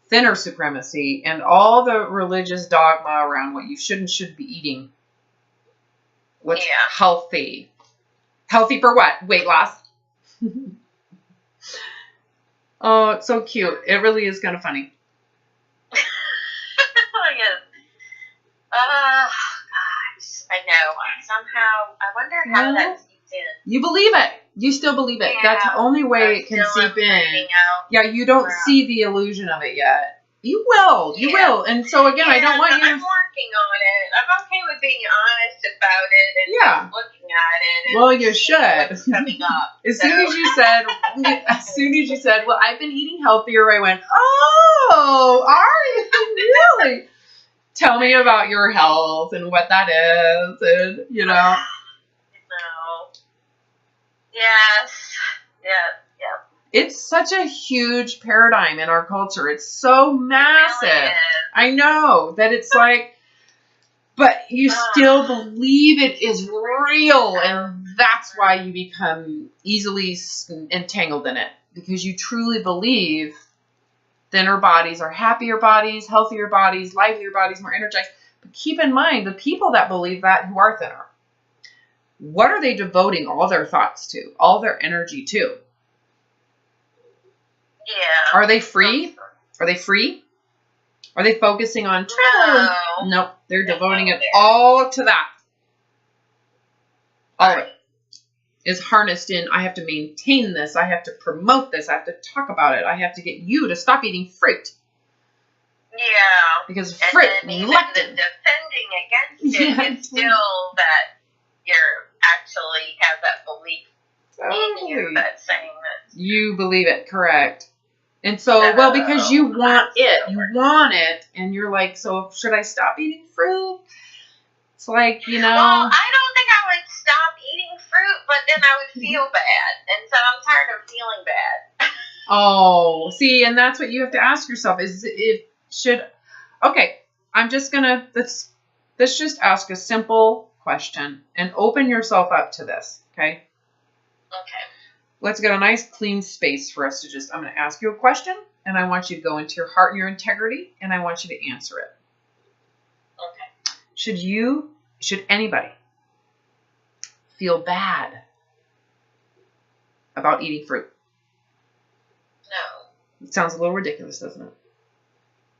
thinner supremacy, and all the religious dogma around what you should and shouldn't be eating. What's healthy? Healthy for what? Weight loss. Oh, it's so cute. It really is kind of funny. Gosh, I know. I'm somehow, I wonder how that seeps in. You believe it. You still believe it. Yeah, That's the only way it can seep in. Yeah, you don't see the illusion of it yet. You will. You will. And so, again, I don't want you to... I'm working on it. I'm okay with being honest about it and looking at it. And well, you should. What's coming up. As soon as you said, well, I've been eating healthier, I went, oh, are you really? Tell me about your health and what that is, and, you know. No. Yes. Yeah. It's such a huge paradigm in our culture. It's so massive. It really is. I know that it's like, but you still believe it is real, and that's why you become easily entangled in it, because you truly believe thinner bodies are happier bodies, healthier bodies, livelier bodies, more energized. But keep in mind, the people that believe that who are thinner, what are they devoting all their thoughts to, all their energy to? Yeah. Are they free? Are they free? Are they focusing on travel? Nope. They're devoting it all to that. All of it is harnessed in, I have to maintain this. I have to promote this. I have to talk about it. I have to get you to stop eating fruit. Yeah. Because fruit, lectin. Defending against it, it's still that you're actually have that belief in you that's saying that. You believe it, correct. And so, well, because you want it. You want it. And you're like, so should I stop eating fruit? It's like, you know. Well, I don't think I would stop eating fruit, but then I would feel bad. And so I'm tired of feeling bad. Oh, see, and that's what you have to ask yourself is it should, okay, I'm just going to, let's just ask a simple question and open yourself up to this, okay? Okay. Let's get a nice clean space for us to just, I'm going to ask you a question, and I want you to go into your heart and your integrity, and I want you to answer it. Okay. Should anybody feel bad about eating fruit? No. It sounds a little ridiculous, doesn't it?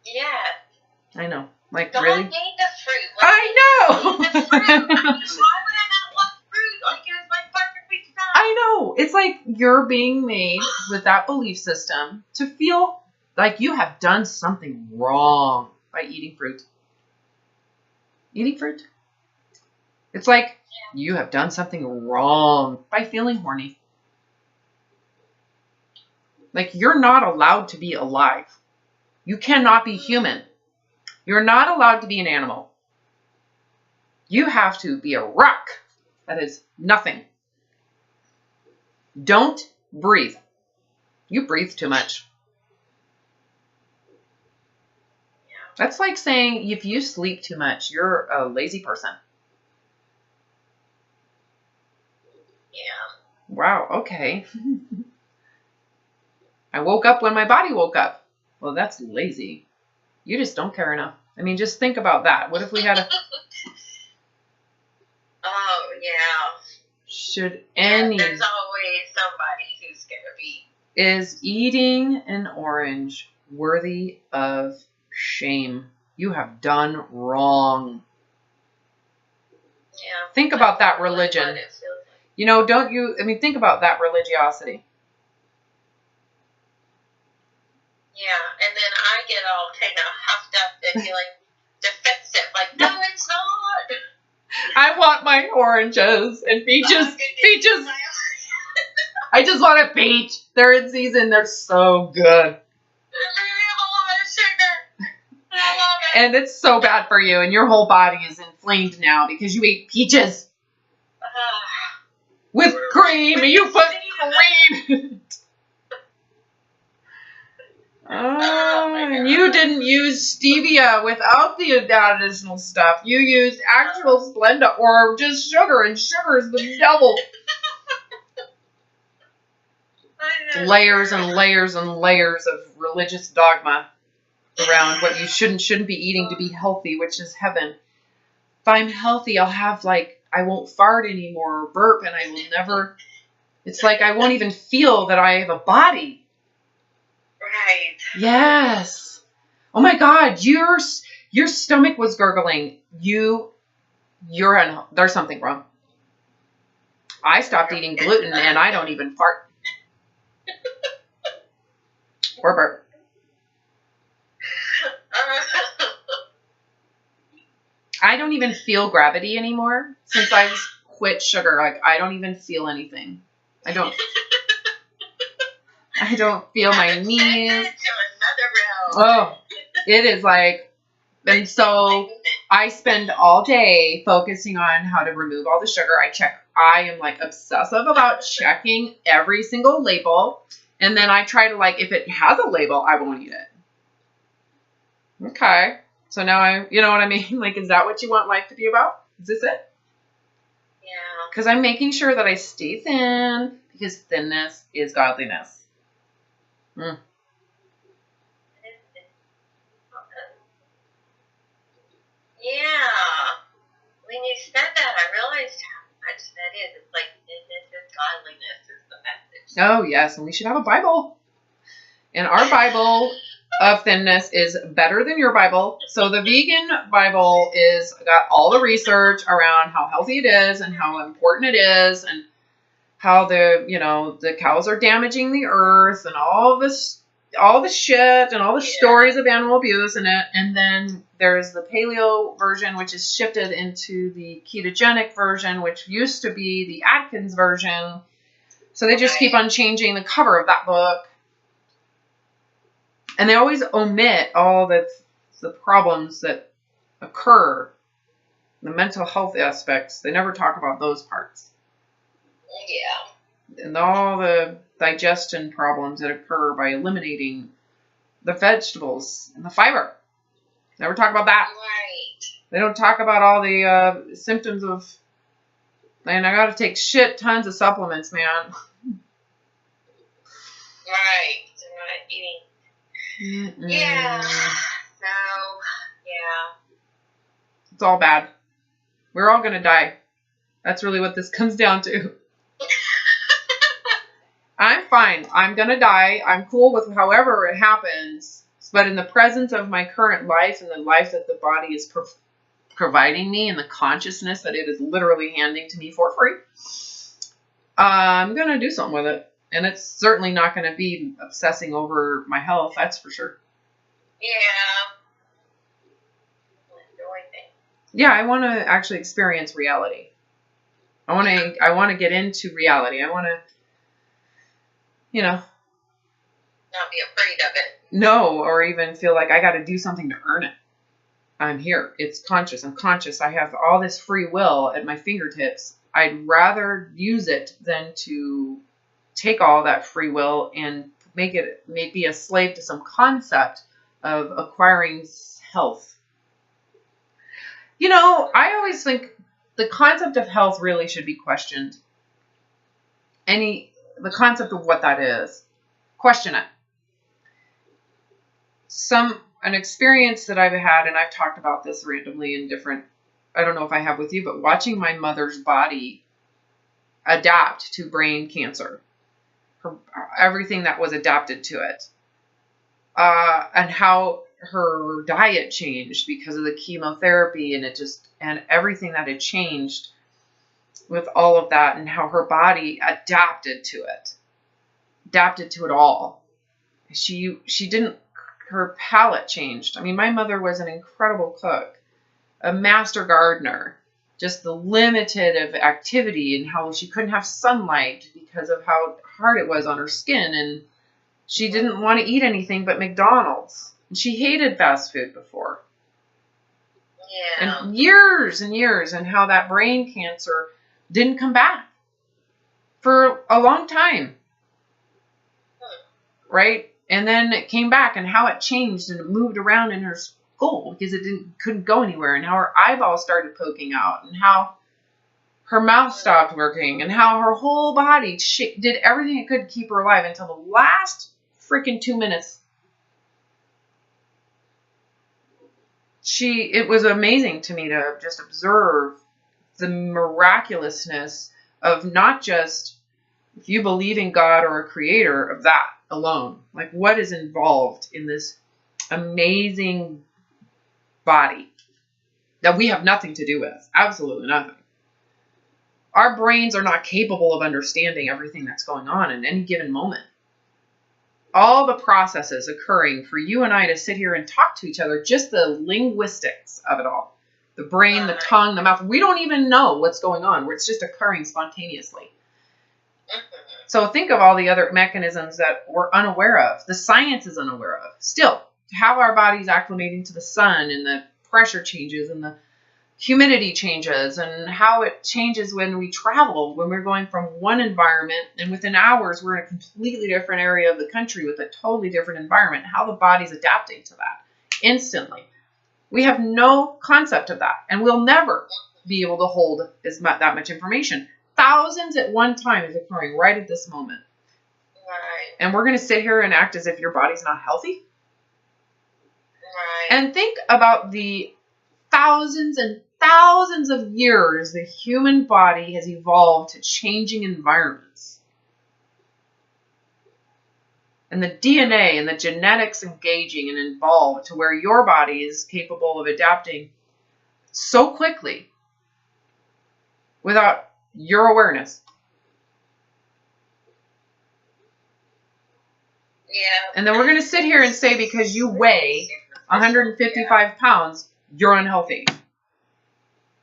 Yeah. I know. Like, don't really? Need the fruit. Like, I know! Need the fruit. I mean, why would I not love fruit? Like, it was my perfect time. I know. It's like you're being made with that belief system to feel like you have done something wrong by eating fruit. Eating fruit? It's like you have done something wrong by feeling horny. Like you're not allowed to be alive. You cannot be human. You're not allowed to be an animal. You have to be a rock that is nothing. Don't breathe. You breathe too much. That's like saying if you sleep too much, you're a lazy person. Yeah. Wow, okay. I woke up when my body woke up. Well, that's lazy. You just don't care enough. I mean, just think about that. What if we had a... Oh, yeah. Should any... Yeah, there's always somebody who's going to be... Is eating an orange worthy of shame? You have done wrong. Yeah. Think about that religion. You know, don't you... I mean, think about that religiosity. Yeah, and then I get all kind of huffed up and feeling defensive, like, no, it's not. I want my oranges and peaches. Peaches. I just want a peach. They're in season. They're so good. And it's so bad for you, and your whole body is inflamed now because you ate peaches with cream, and you put cream. And you didn't use stevia without the additional stuff. You used actual Splenda or just sugar, and sugar is the devil. Layers and layers and layers of religious dogma around what you shouldn't be eating to be healthy, which is heaven. If I'm healthy, I'll have I won't fart anymore or burp, and I will never, it's like I won't even feel that I have a body. Right. Yes. Oh my God, your stomach was gurgling. You there's something wrong. I stopped eating gluten and I don't even fart. Or burp. I don't even feel gravity anymore since I've quit sugar. Like, I don't even feel anything. I don't feel my knees. Oh, it is like, and so I spend all day focusing on how to remove all the sugar. I am like obsessive about checking every single label. And then I try to, like, if it has a label, I won't eat it. Okay. So now you know what I mean? Like, is that what you want life to be about? Is this it? Yeah. Because I'm making sure that I stay thin, because thinness is godliness. Mm. Yeah. When you said that, I realized how much that is. It's like thinness is godliness is the message. Oh, yes. And we should have a Bible. And our Bible of thinness is better than your Bible. So the vegan Bible is got all the research around how healthy it is and how important it is and how the cows are damaging the earth and all the shit and all the stories of animal abuse in it. And then there's the paleo version, which is shifted into the ketogenic version, which used to be the Atkins version. So they just keep on changing the cover of that book. And they always omit all the problems that occur, the mental health aspects. They never talk about those parts. Yeah. And all the digestion problems that occur by eliminating the vegetables and the fiber. Never talk about that. Right. They don't talk about all the symptoms of, and I got to take shit tons of supplements, man. Right. They're not eating. Mm-mm. Yeah. So, yeah. It's all bad. We're all going to die. That's really what this comes down to. I'm fine. I'm going to die. I'm cool with however it happens. But in the presence of my current life and the life that the body is providing me and the consciousness that it is literally handing to me for free, I'm going to do something with it. And it's certainly not going to be obsessing over my health. That's for sure. Yeah. Yeah, I want to actually experience reality. I want to get into reality. I want to, not be afraid of it. No, or even feel like I got to do something to earn it. I'm here. It's conscious. I'm conscious. I have all this free will at my fingertips. I'd rather use it than to take all that free will and make it maybe a slave to some concept of acquiring health. I always think the concept of health really should be questioned. The concept of what that is. Question it. An experience that I've had, and I've talked about this randomly in different, I don't know if I have with you, but watching my mother's body adapt to brain cancer. Everything that was adapted to it. And how her diet changed because of the chemotherapy and everything that had changed with all of that and how her body adapted to it all. Her palate changed. I mean, my mother was an incredible cook, a master gardener, just the limited of activity and how she couldn't have sunlight because of how hard it was on her skin. And she didn't want to eat anything but McDonald's. And she hated fast food before. Yeah. And years, and how that brain cancer didn't come back for a long time. Right? And then it came back and how it changed and it moved around in her skull because it couldn't go anywhere, and how her eyeballs started poking out and how her mouth stopped working and how her whole body did everything it could to keep her alive until the last freaking 2 minutes. It was amazing to me to just observe the miraculousness of not just if you believe in God or a creator of that alone, like what is involved in this amazing body that we have nothing to do with. Absolutely nothing. Our brains are not capable of understanding everything that's going on in any given moment. All the processes occurring for you and I to sit here and talk to each other, just the linguistics of it all. The brain, the tongue, the mouth. We don't even know what's going on, where it's just occurring spontaneously. So think of all the other mechanisms that we're unaware of. The science is unaware of. Still, how our body's acclimating to the sun and the pressure changes and the humidity changes and how it changes when we travel, when we're going from one environment and within hours we're in a completely different area of the country with a totally different environment, how the body's adapting to that instantly. We have no concept of that, and we'll never be able to hold that much information. Thousands at one time is occurring right at this moment. Right. And we're going to sit here and act as if your body's not healthy? Right. And think about the thousands and thousands of years the human body has evolved to changing environments. And the DNA and the genetics engaging and involved to where your body is capable of adapting so quickly without your awareness. Yeah. And then we're going to sit here and say because you weigh 155 pounds, you're unhealthy.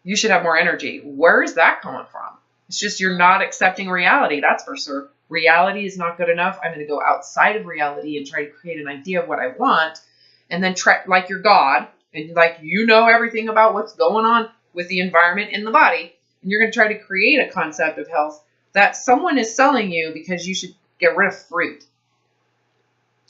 You should have more energy. Where is that coming from? It's just you're not accepting reality, that's for sure. Reality is not good enough. I'm going to go outside of reality and try to create an idea of what I want. And then try, like you're God, and like you know everything about what's going on with the environment in the body. And you're going to try to create a concept of health that someone is selling you because you should get rid of fruit.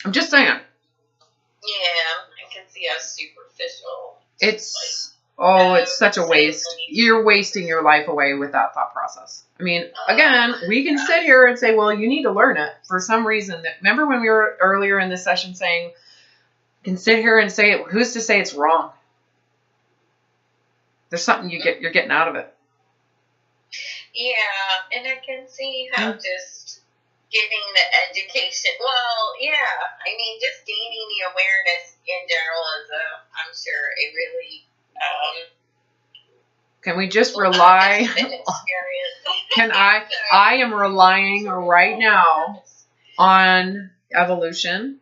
I'm just saying. Yeah, I can see how superficial. It's such a waste. You're wasting your life away with that thought process. I mean, again, we can sit here and say, well, you need to learn it for some reason. Remember when we were earlier in this session saying, you can sit here and say it, who's to say it's wrong? There's something you're getting out of it. Yeah, and I can see how just getting the education, well, yeah, I mean, just gaining the awareness in general is I'm sure a really, can we just rely? Can I am relying right now on evolution,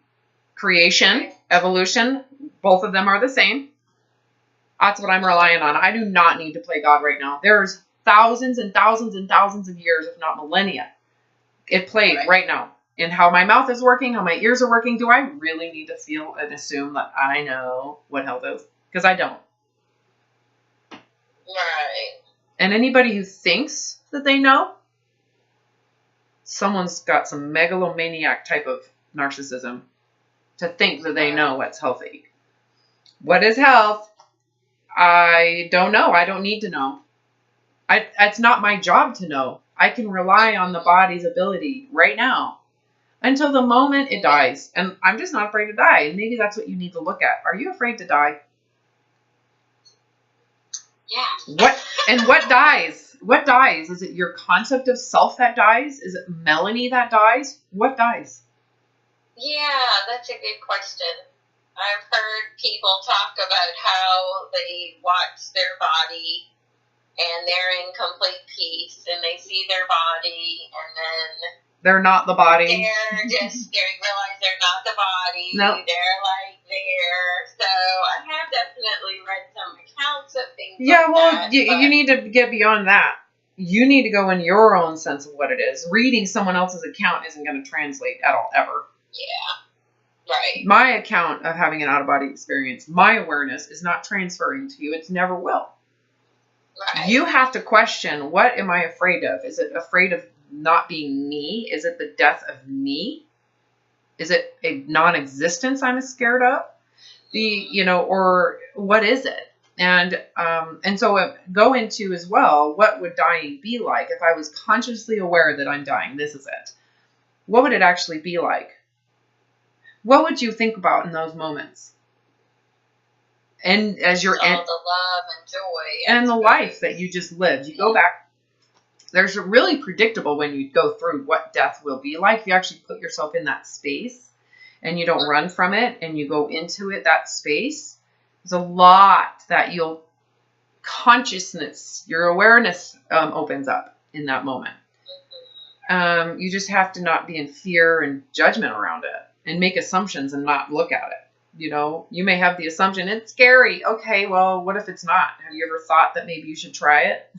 creation, evolution. Both of them are the same. That's what I'm relying on. I do not need to play God right now. There's thousands and thousands and thousands of years, if not millennia, at play right now. In how my mouth is working, how my ears are working. Do I really need to feel and assume that I know what health is? Because I don't. Right. And anybody who thinks that they know, someone's got some megalomaniac type of narcissism to think that they know what's healthy. What is health? I don't know. I don't need to know. It's not my job to know. I can rely on the body's ability right now until the moment it dies. And I'm just not afraid to die. And maybe that's what you need to look at. Are you afraid to die? Yeah. What dies? What dies? Is it your concept of self that dies? Is it Melanie that dies? What dies? Yeah, that's a good question. I've heard people talk about how they watch their body and they're in complete peace and they see their body and then they're not the body. They realize they're not the body. Nope. They're like there. So I have definitely read some accounts of things. Yeah, like well, that, you need to get beyond that. You need to go in your own sense of what it is. Reading someone else's account isn't going to translate at all, ever. Yeah. Right. My account of having an out-of-body experience, my awareness is not transferring to you. It never will. Right. You have to question, what am I afraid of? Is it afraid of not being me? Is it the death of me? Is it a non-existence I'm scared of? Or what is it? And so go into as well, what would dying be like if I was consciously aware that I'm dying? This is it. What would it actually be like? What would you think about in those moments? And as you're all the love and joy and the life that you just lived, you go back. There's really predictable when you go through what death will be like. If you actually put yourself in that space and you don't run from it and you go into it, that space, there's a lot that you'll consciousness, your awareness opens up in that moment. You just have to not be in fear and judgment around it and make assumptions and not look at it. You know, you may have the assumption it's scary. Okay, well, what if it's not? Have you ever thought that maybe you should try it?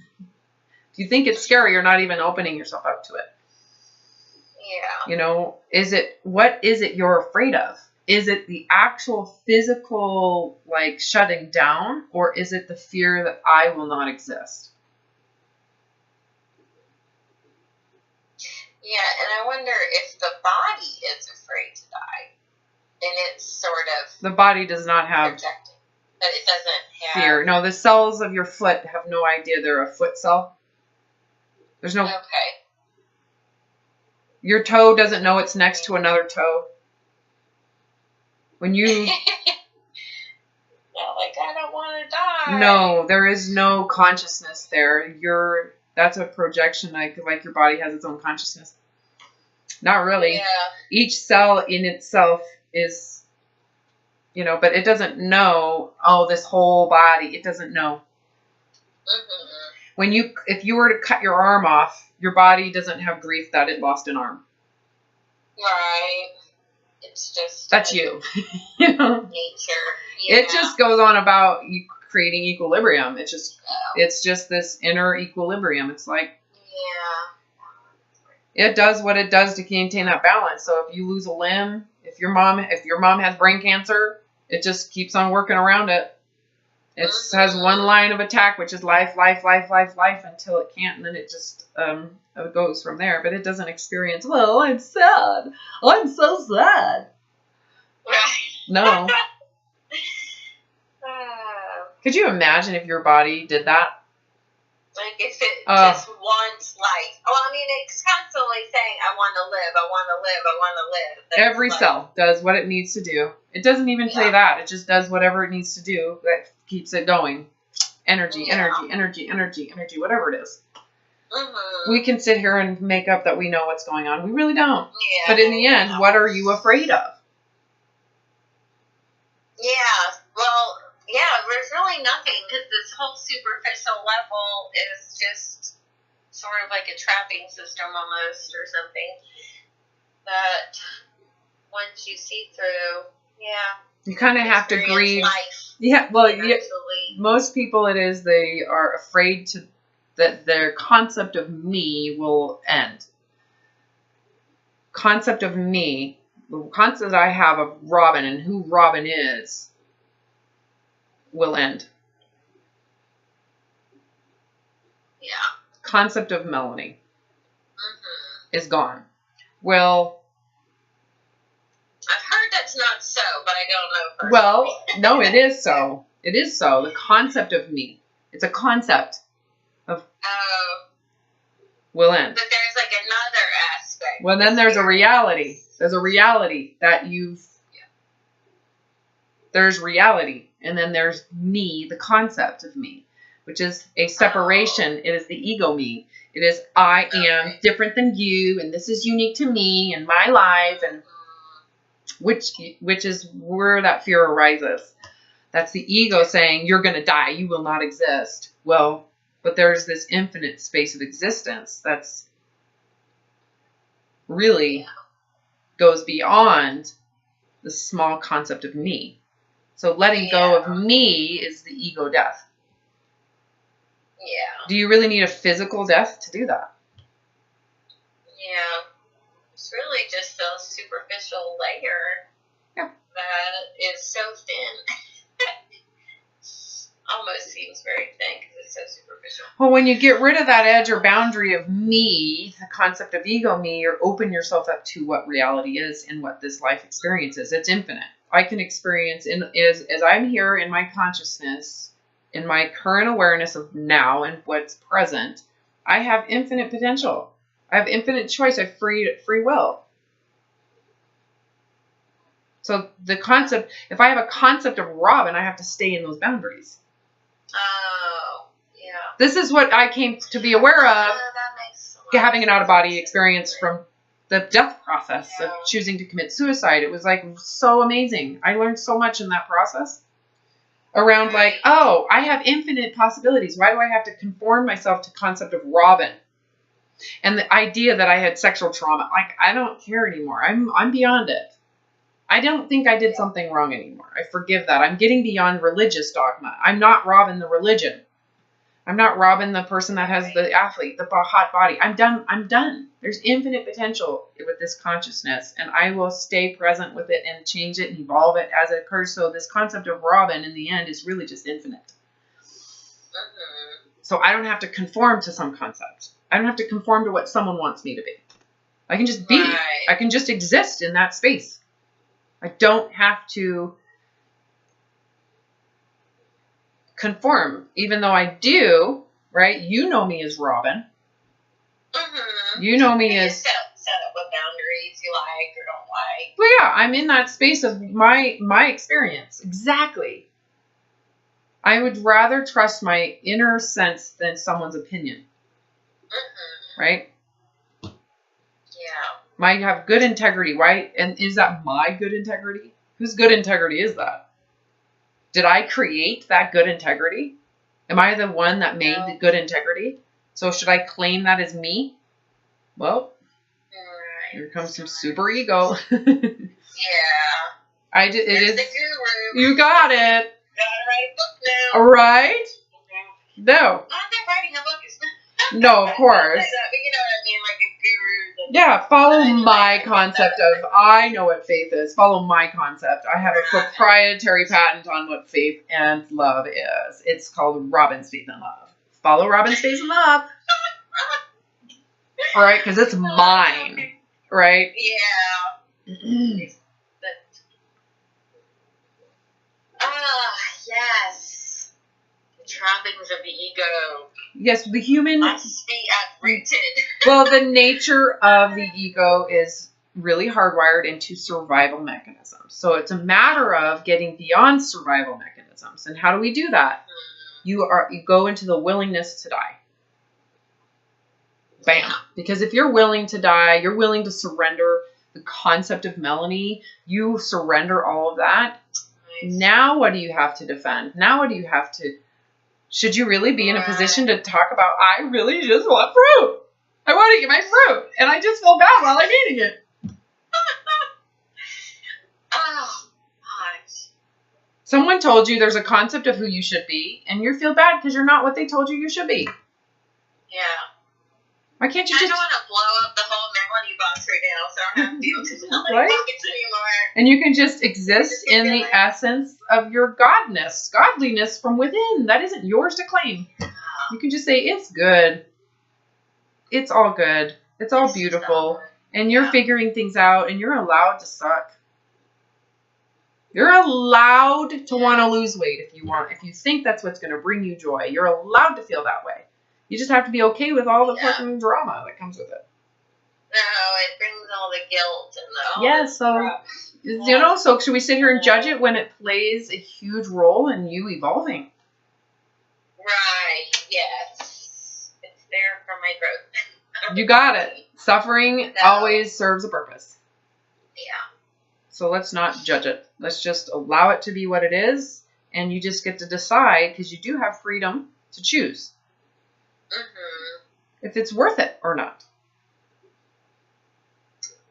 If you think it's scary, you're not even opening yourself up to it. Yeah. You know, what is it you're afraid of? Is it the actual physical, like, shutting down, or is it the fear that I will not exist? Yeah, and I wonder if the body is afraid to die, and it's sort of the body does not have projecting, but it doesn't have fear. No, the cells of your foot have no idea they're a foot cell. There's no. Okay. Your toe doesn't know it's next to another toe. When you. Like, I don't want to die. No, there is no consciousness there. That's a projection, like your body has its own consciousness. Not really. Yeah. Each cell in itself is, but it doesn't know, this whole body. It doesn't know. Mm-hmm. If you were to cut your arm off, your body doesn't have grief that it lost an arm. Right. It's just. That's you. Nature. Yeah. It just goes on about you creating equilibrium. It's just this inner equilibrium. It's like. Yeah. It does what it does to maintain that balance. So if you lose a limb, if your mom has brain cancer, it just keeps on working around it. It has one line of attack, which is life, life, life, life, life, until it can't, and then it just it goes from there. But it doesn't experience, well, I'm sad. I'm so sad. Right. No. Could you imagine if your body did that? Like if it just wants life. Well, I mean, it's constantly saying, I want to live, I want to live, I want to live. That's every cell does what it needs to do. It doesn't even say that. It just does whatever it needs to do that keeps it going. Energy, energy, energy, energy, energy, whatever it is. Mm-hmm. We can sit here and make up that we know what's going on. We really don't. Yeah, but in the end, what are you afraid of? Yeah, well, yeah, there's really nothing, because this whole superficial level is just sort of like a trapping system almost, or something, that once you see through, you kind of have to grieve. Life. Yeah, well, most people they are afraid that their concept of me will end. Concept of me, the concept I have of Robin and who Robin is, will end. Yeah. Concept of Melanie is gone. Well, I've heard that's not so, but I don't know. Well, no, it is so. It is so. The concept of me. It's a concept of will end. But there's like another aspect. Well, then there's a reality. There's a reality that there's reality. And then there's me, the concept of me, which is a separation. It is the ego me. It is I am different than you, and this is unique to me and my life, and which is where that fear arises. That's the ego saying, you're going to die. You will not exist. Well, but there's this infinite space of existence that's really goes beyond the small concept of me. So letting go of me is the ego death. Yeah. Do you really need a physical death to do that? Yeah. It's really just a superficial layer that is so thin. Almost seems very thin because it's so superficial. Well, when you get rid of that edge or boundary of me, the concept of ego me, you open yourself up to what reality is and what this life experience is. It's infinite. I can experience, as I'm here in my consciousness, in my current awareness of now and what's present, I have infinite potential. I have infinite choice. I have free will. So the concept, if I have a concept of Robin, I have to stay in those boundaries. Oh, yeah. This is what I came to be aware of, that makes having an out-of-body experience from the death process of choosing to commit suicide. It was like so amazing. I learned so much in that process. around like, oh, I have infinite possibilities. Why do I have to conform myself to concept of Robin? And the idea that I had sexual trauma, like, I don't care anymore. I'm beyond it. I don't think I did something wrong anymore. I forgive that. I'm getting beyond religious dogma. I'm not Robin the religion. I'm not Robin the person that has the athlete, the hot body. I'm done. I'm done. There's infinite potential with this consciousness, and I will stay present with it and change it and evolve it as it occurs. So this concept of Robin in the end is really just infinite. So I don't have to conform to some concept. I don't have to conform to what someone wants me to be. I can just be. Right. I can just exist in that space. I don't have to conform, even though I do, right? You know me as Robin. You know me as... set up what boundaries you like or don't like. Well, yeah, I'm in that space of my experience. Exactly. I would rather trust my inner sense than someone's opinion. Right? Yeah. I have good integrity, right? And is that my good integrity? Whose good integrity is that? Did I create that good integrity? Am I the one that made the good integrity? So should I claim that as me? Well, here comes some super ego. Yeah. It is. The guru. You got it. Gotta write a book now. All right. No. Not that writing a book is No, of course. But you know what I mean, like a guru. Yeah, follow my concept of, I know what faith is. Follow my concept. I have a proprietary patent on what faith and love is. It's called Robin's Faith and Love. Follow Robin's Faith and Love. All right, because it's mine. Right? Yeah. Yes. The trappings of the ego. Yes, the human... Must be uprooted. Well, the nature of the ego is really hardwired into survival mechanisms. So it's a matter of getting beyond survival mechanisms. And how do we do that? You go into the willingness to die. Bam. Because if you're willing to die, you're willing to surrender the concept of Melanie, you surrender all of that. Nice. Now what do you have to defend? Now what do you have to... Should you really be in a position to talk about, I really just want fruit. I want to eat my fruit. And I just feel bad while I'm eating it. Oh, gosh. Someone told you there's a concept of who you should be, and you feel bad because you're not what they told you should be. Yeah. Why can't you I just... don't want to blow up the whole Melanie box right now, so I don't have to deal with Melanie right? buckets anymore. And you can just exist in the essence of your godliness from within. That isn't yours to claim. You can just say, it's good. It's all good. It's all beautiful. And you're figuring things out, and you're allowed to suck. You're allowed to want to lose weight if you want. If you think that's what's going to bring you joy, you're allowed to feel that way. You just have to be okay with all the fucking drama that comes with it. No, it brings all the guilt and so should we sit here and judge it when it plays a huge role in you evolving? Right, yes. It's there for my growth. You got it. Suffering always serves a purpose. Yeah. So let's not judge it. Let's just allow it to be what it is, and you just get to decide, because you do have freedom to choose. If it's worth it or not.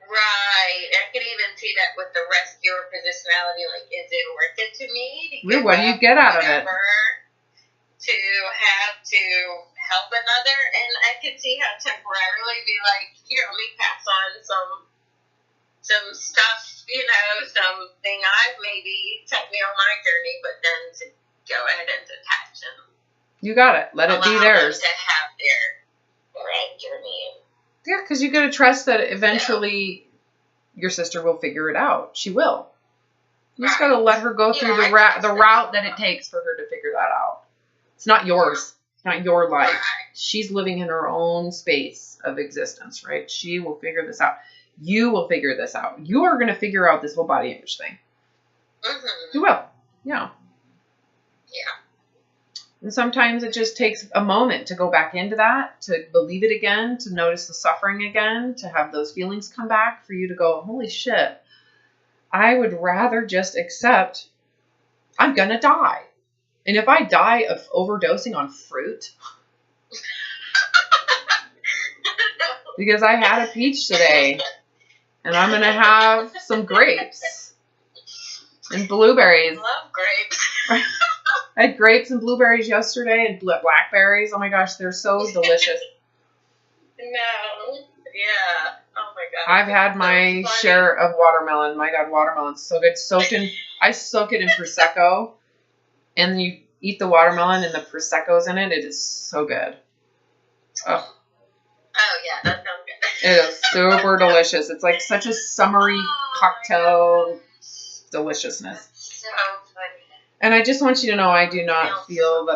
Right. I can even see that with the rescuer personality. Like, is it worth it to me? What do you get out of it? To have to help another. And I could see how temporarily be like, here, let me pass on some stuff, something I've maybe took me on my journey, but then to go ahead and detach them. You got it. Let it be theirs. To have their own journey. Yeah, because you got to trust that eventually your sister will figure it out. She will. You just got to let her go through the route that it takes for her to figure that out. It's not yours. It's not your life. Right. She's living in her own space of existence, right? She will figure this out. You will figure this out. You are going to figure out this whole body image thing. You will. Yeah. Yeah. And sometimes it just takes a moment to go back into that, to believe it again, to notice the suffering again, to have those feelings come back, for you to go, holy shit, I would rather just accept I'm going to die. And if I die of overdosing on fruit, because I had a peach today, and I'm going to have some grapes and blueberries. I love grapes. I had grapes and blueberries yesterday and blackberries. Oh my gosh, they're so delicious. No. Yeah. Oh my God. I've had my share of watermelon. My God, watermelon's so good. I soak it in Prosecco, and you eat the watermelon and the Prosecco's in it. It is so good. Ugh. Oh yeah, that sounds good. It is super delicious. It's like such a summery cocktail deliciousness. So funny. And I just want you to know, I do not feel that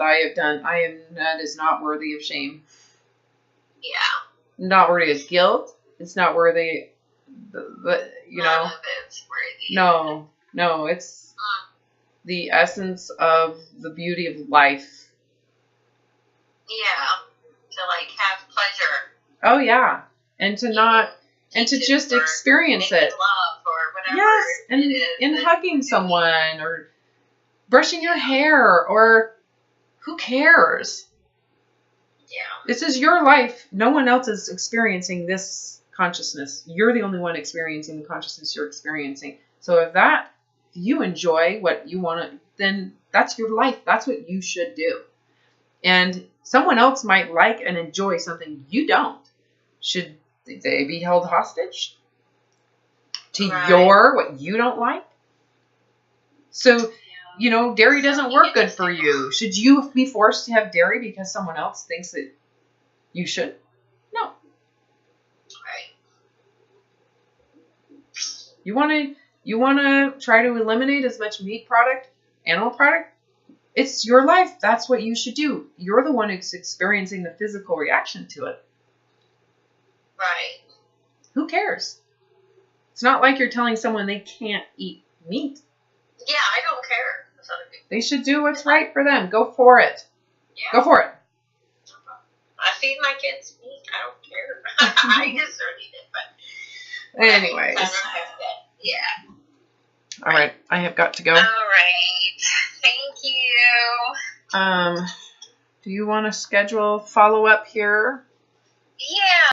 that is not worthy of shame. Yeah. Not worthy of guilt. It's not worthy, you know. None of it's worthy. No, it's the essence of the beauty of life. Yeah. To like have pleasure. Oh yeah. And to not, and to just experience it. Love or whatever. Yes, and in hugging someone or brushing your hair or who cares? Yeah. This is your life. No one else is experiencing this consciousness. You're the only one experiencing the consciousness you're experiencing. So if you enjoy what you want to, then that's your life. That's what you should do. And someone else might like and enjoy something you don't. Should they be held hostage to what you don't like? So, you know, dairy doesn't work good for you. Should you be forced to have dairy because someone else thinks that you should? No. Right. You want to try to eliminate as much meat product, animal product? It's your life. That's what you should do. You're the one who's experiencing the physical reaction to it. Right. Who cares? It's not like you're telling someone they can't eat meat. Yeah, I don't care. They should do what's right for them. Go for it. Yeah. Go for it. I feed my kids meat. I don't care. I just don't eat it, but anyways. Yeah. All right, I have got to go. All right. Thank you. Do you want to schedule follow-up here? Yeah.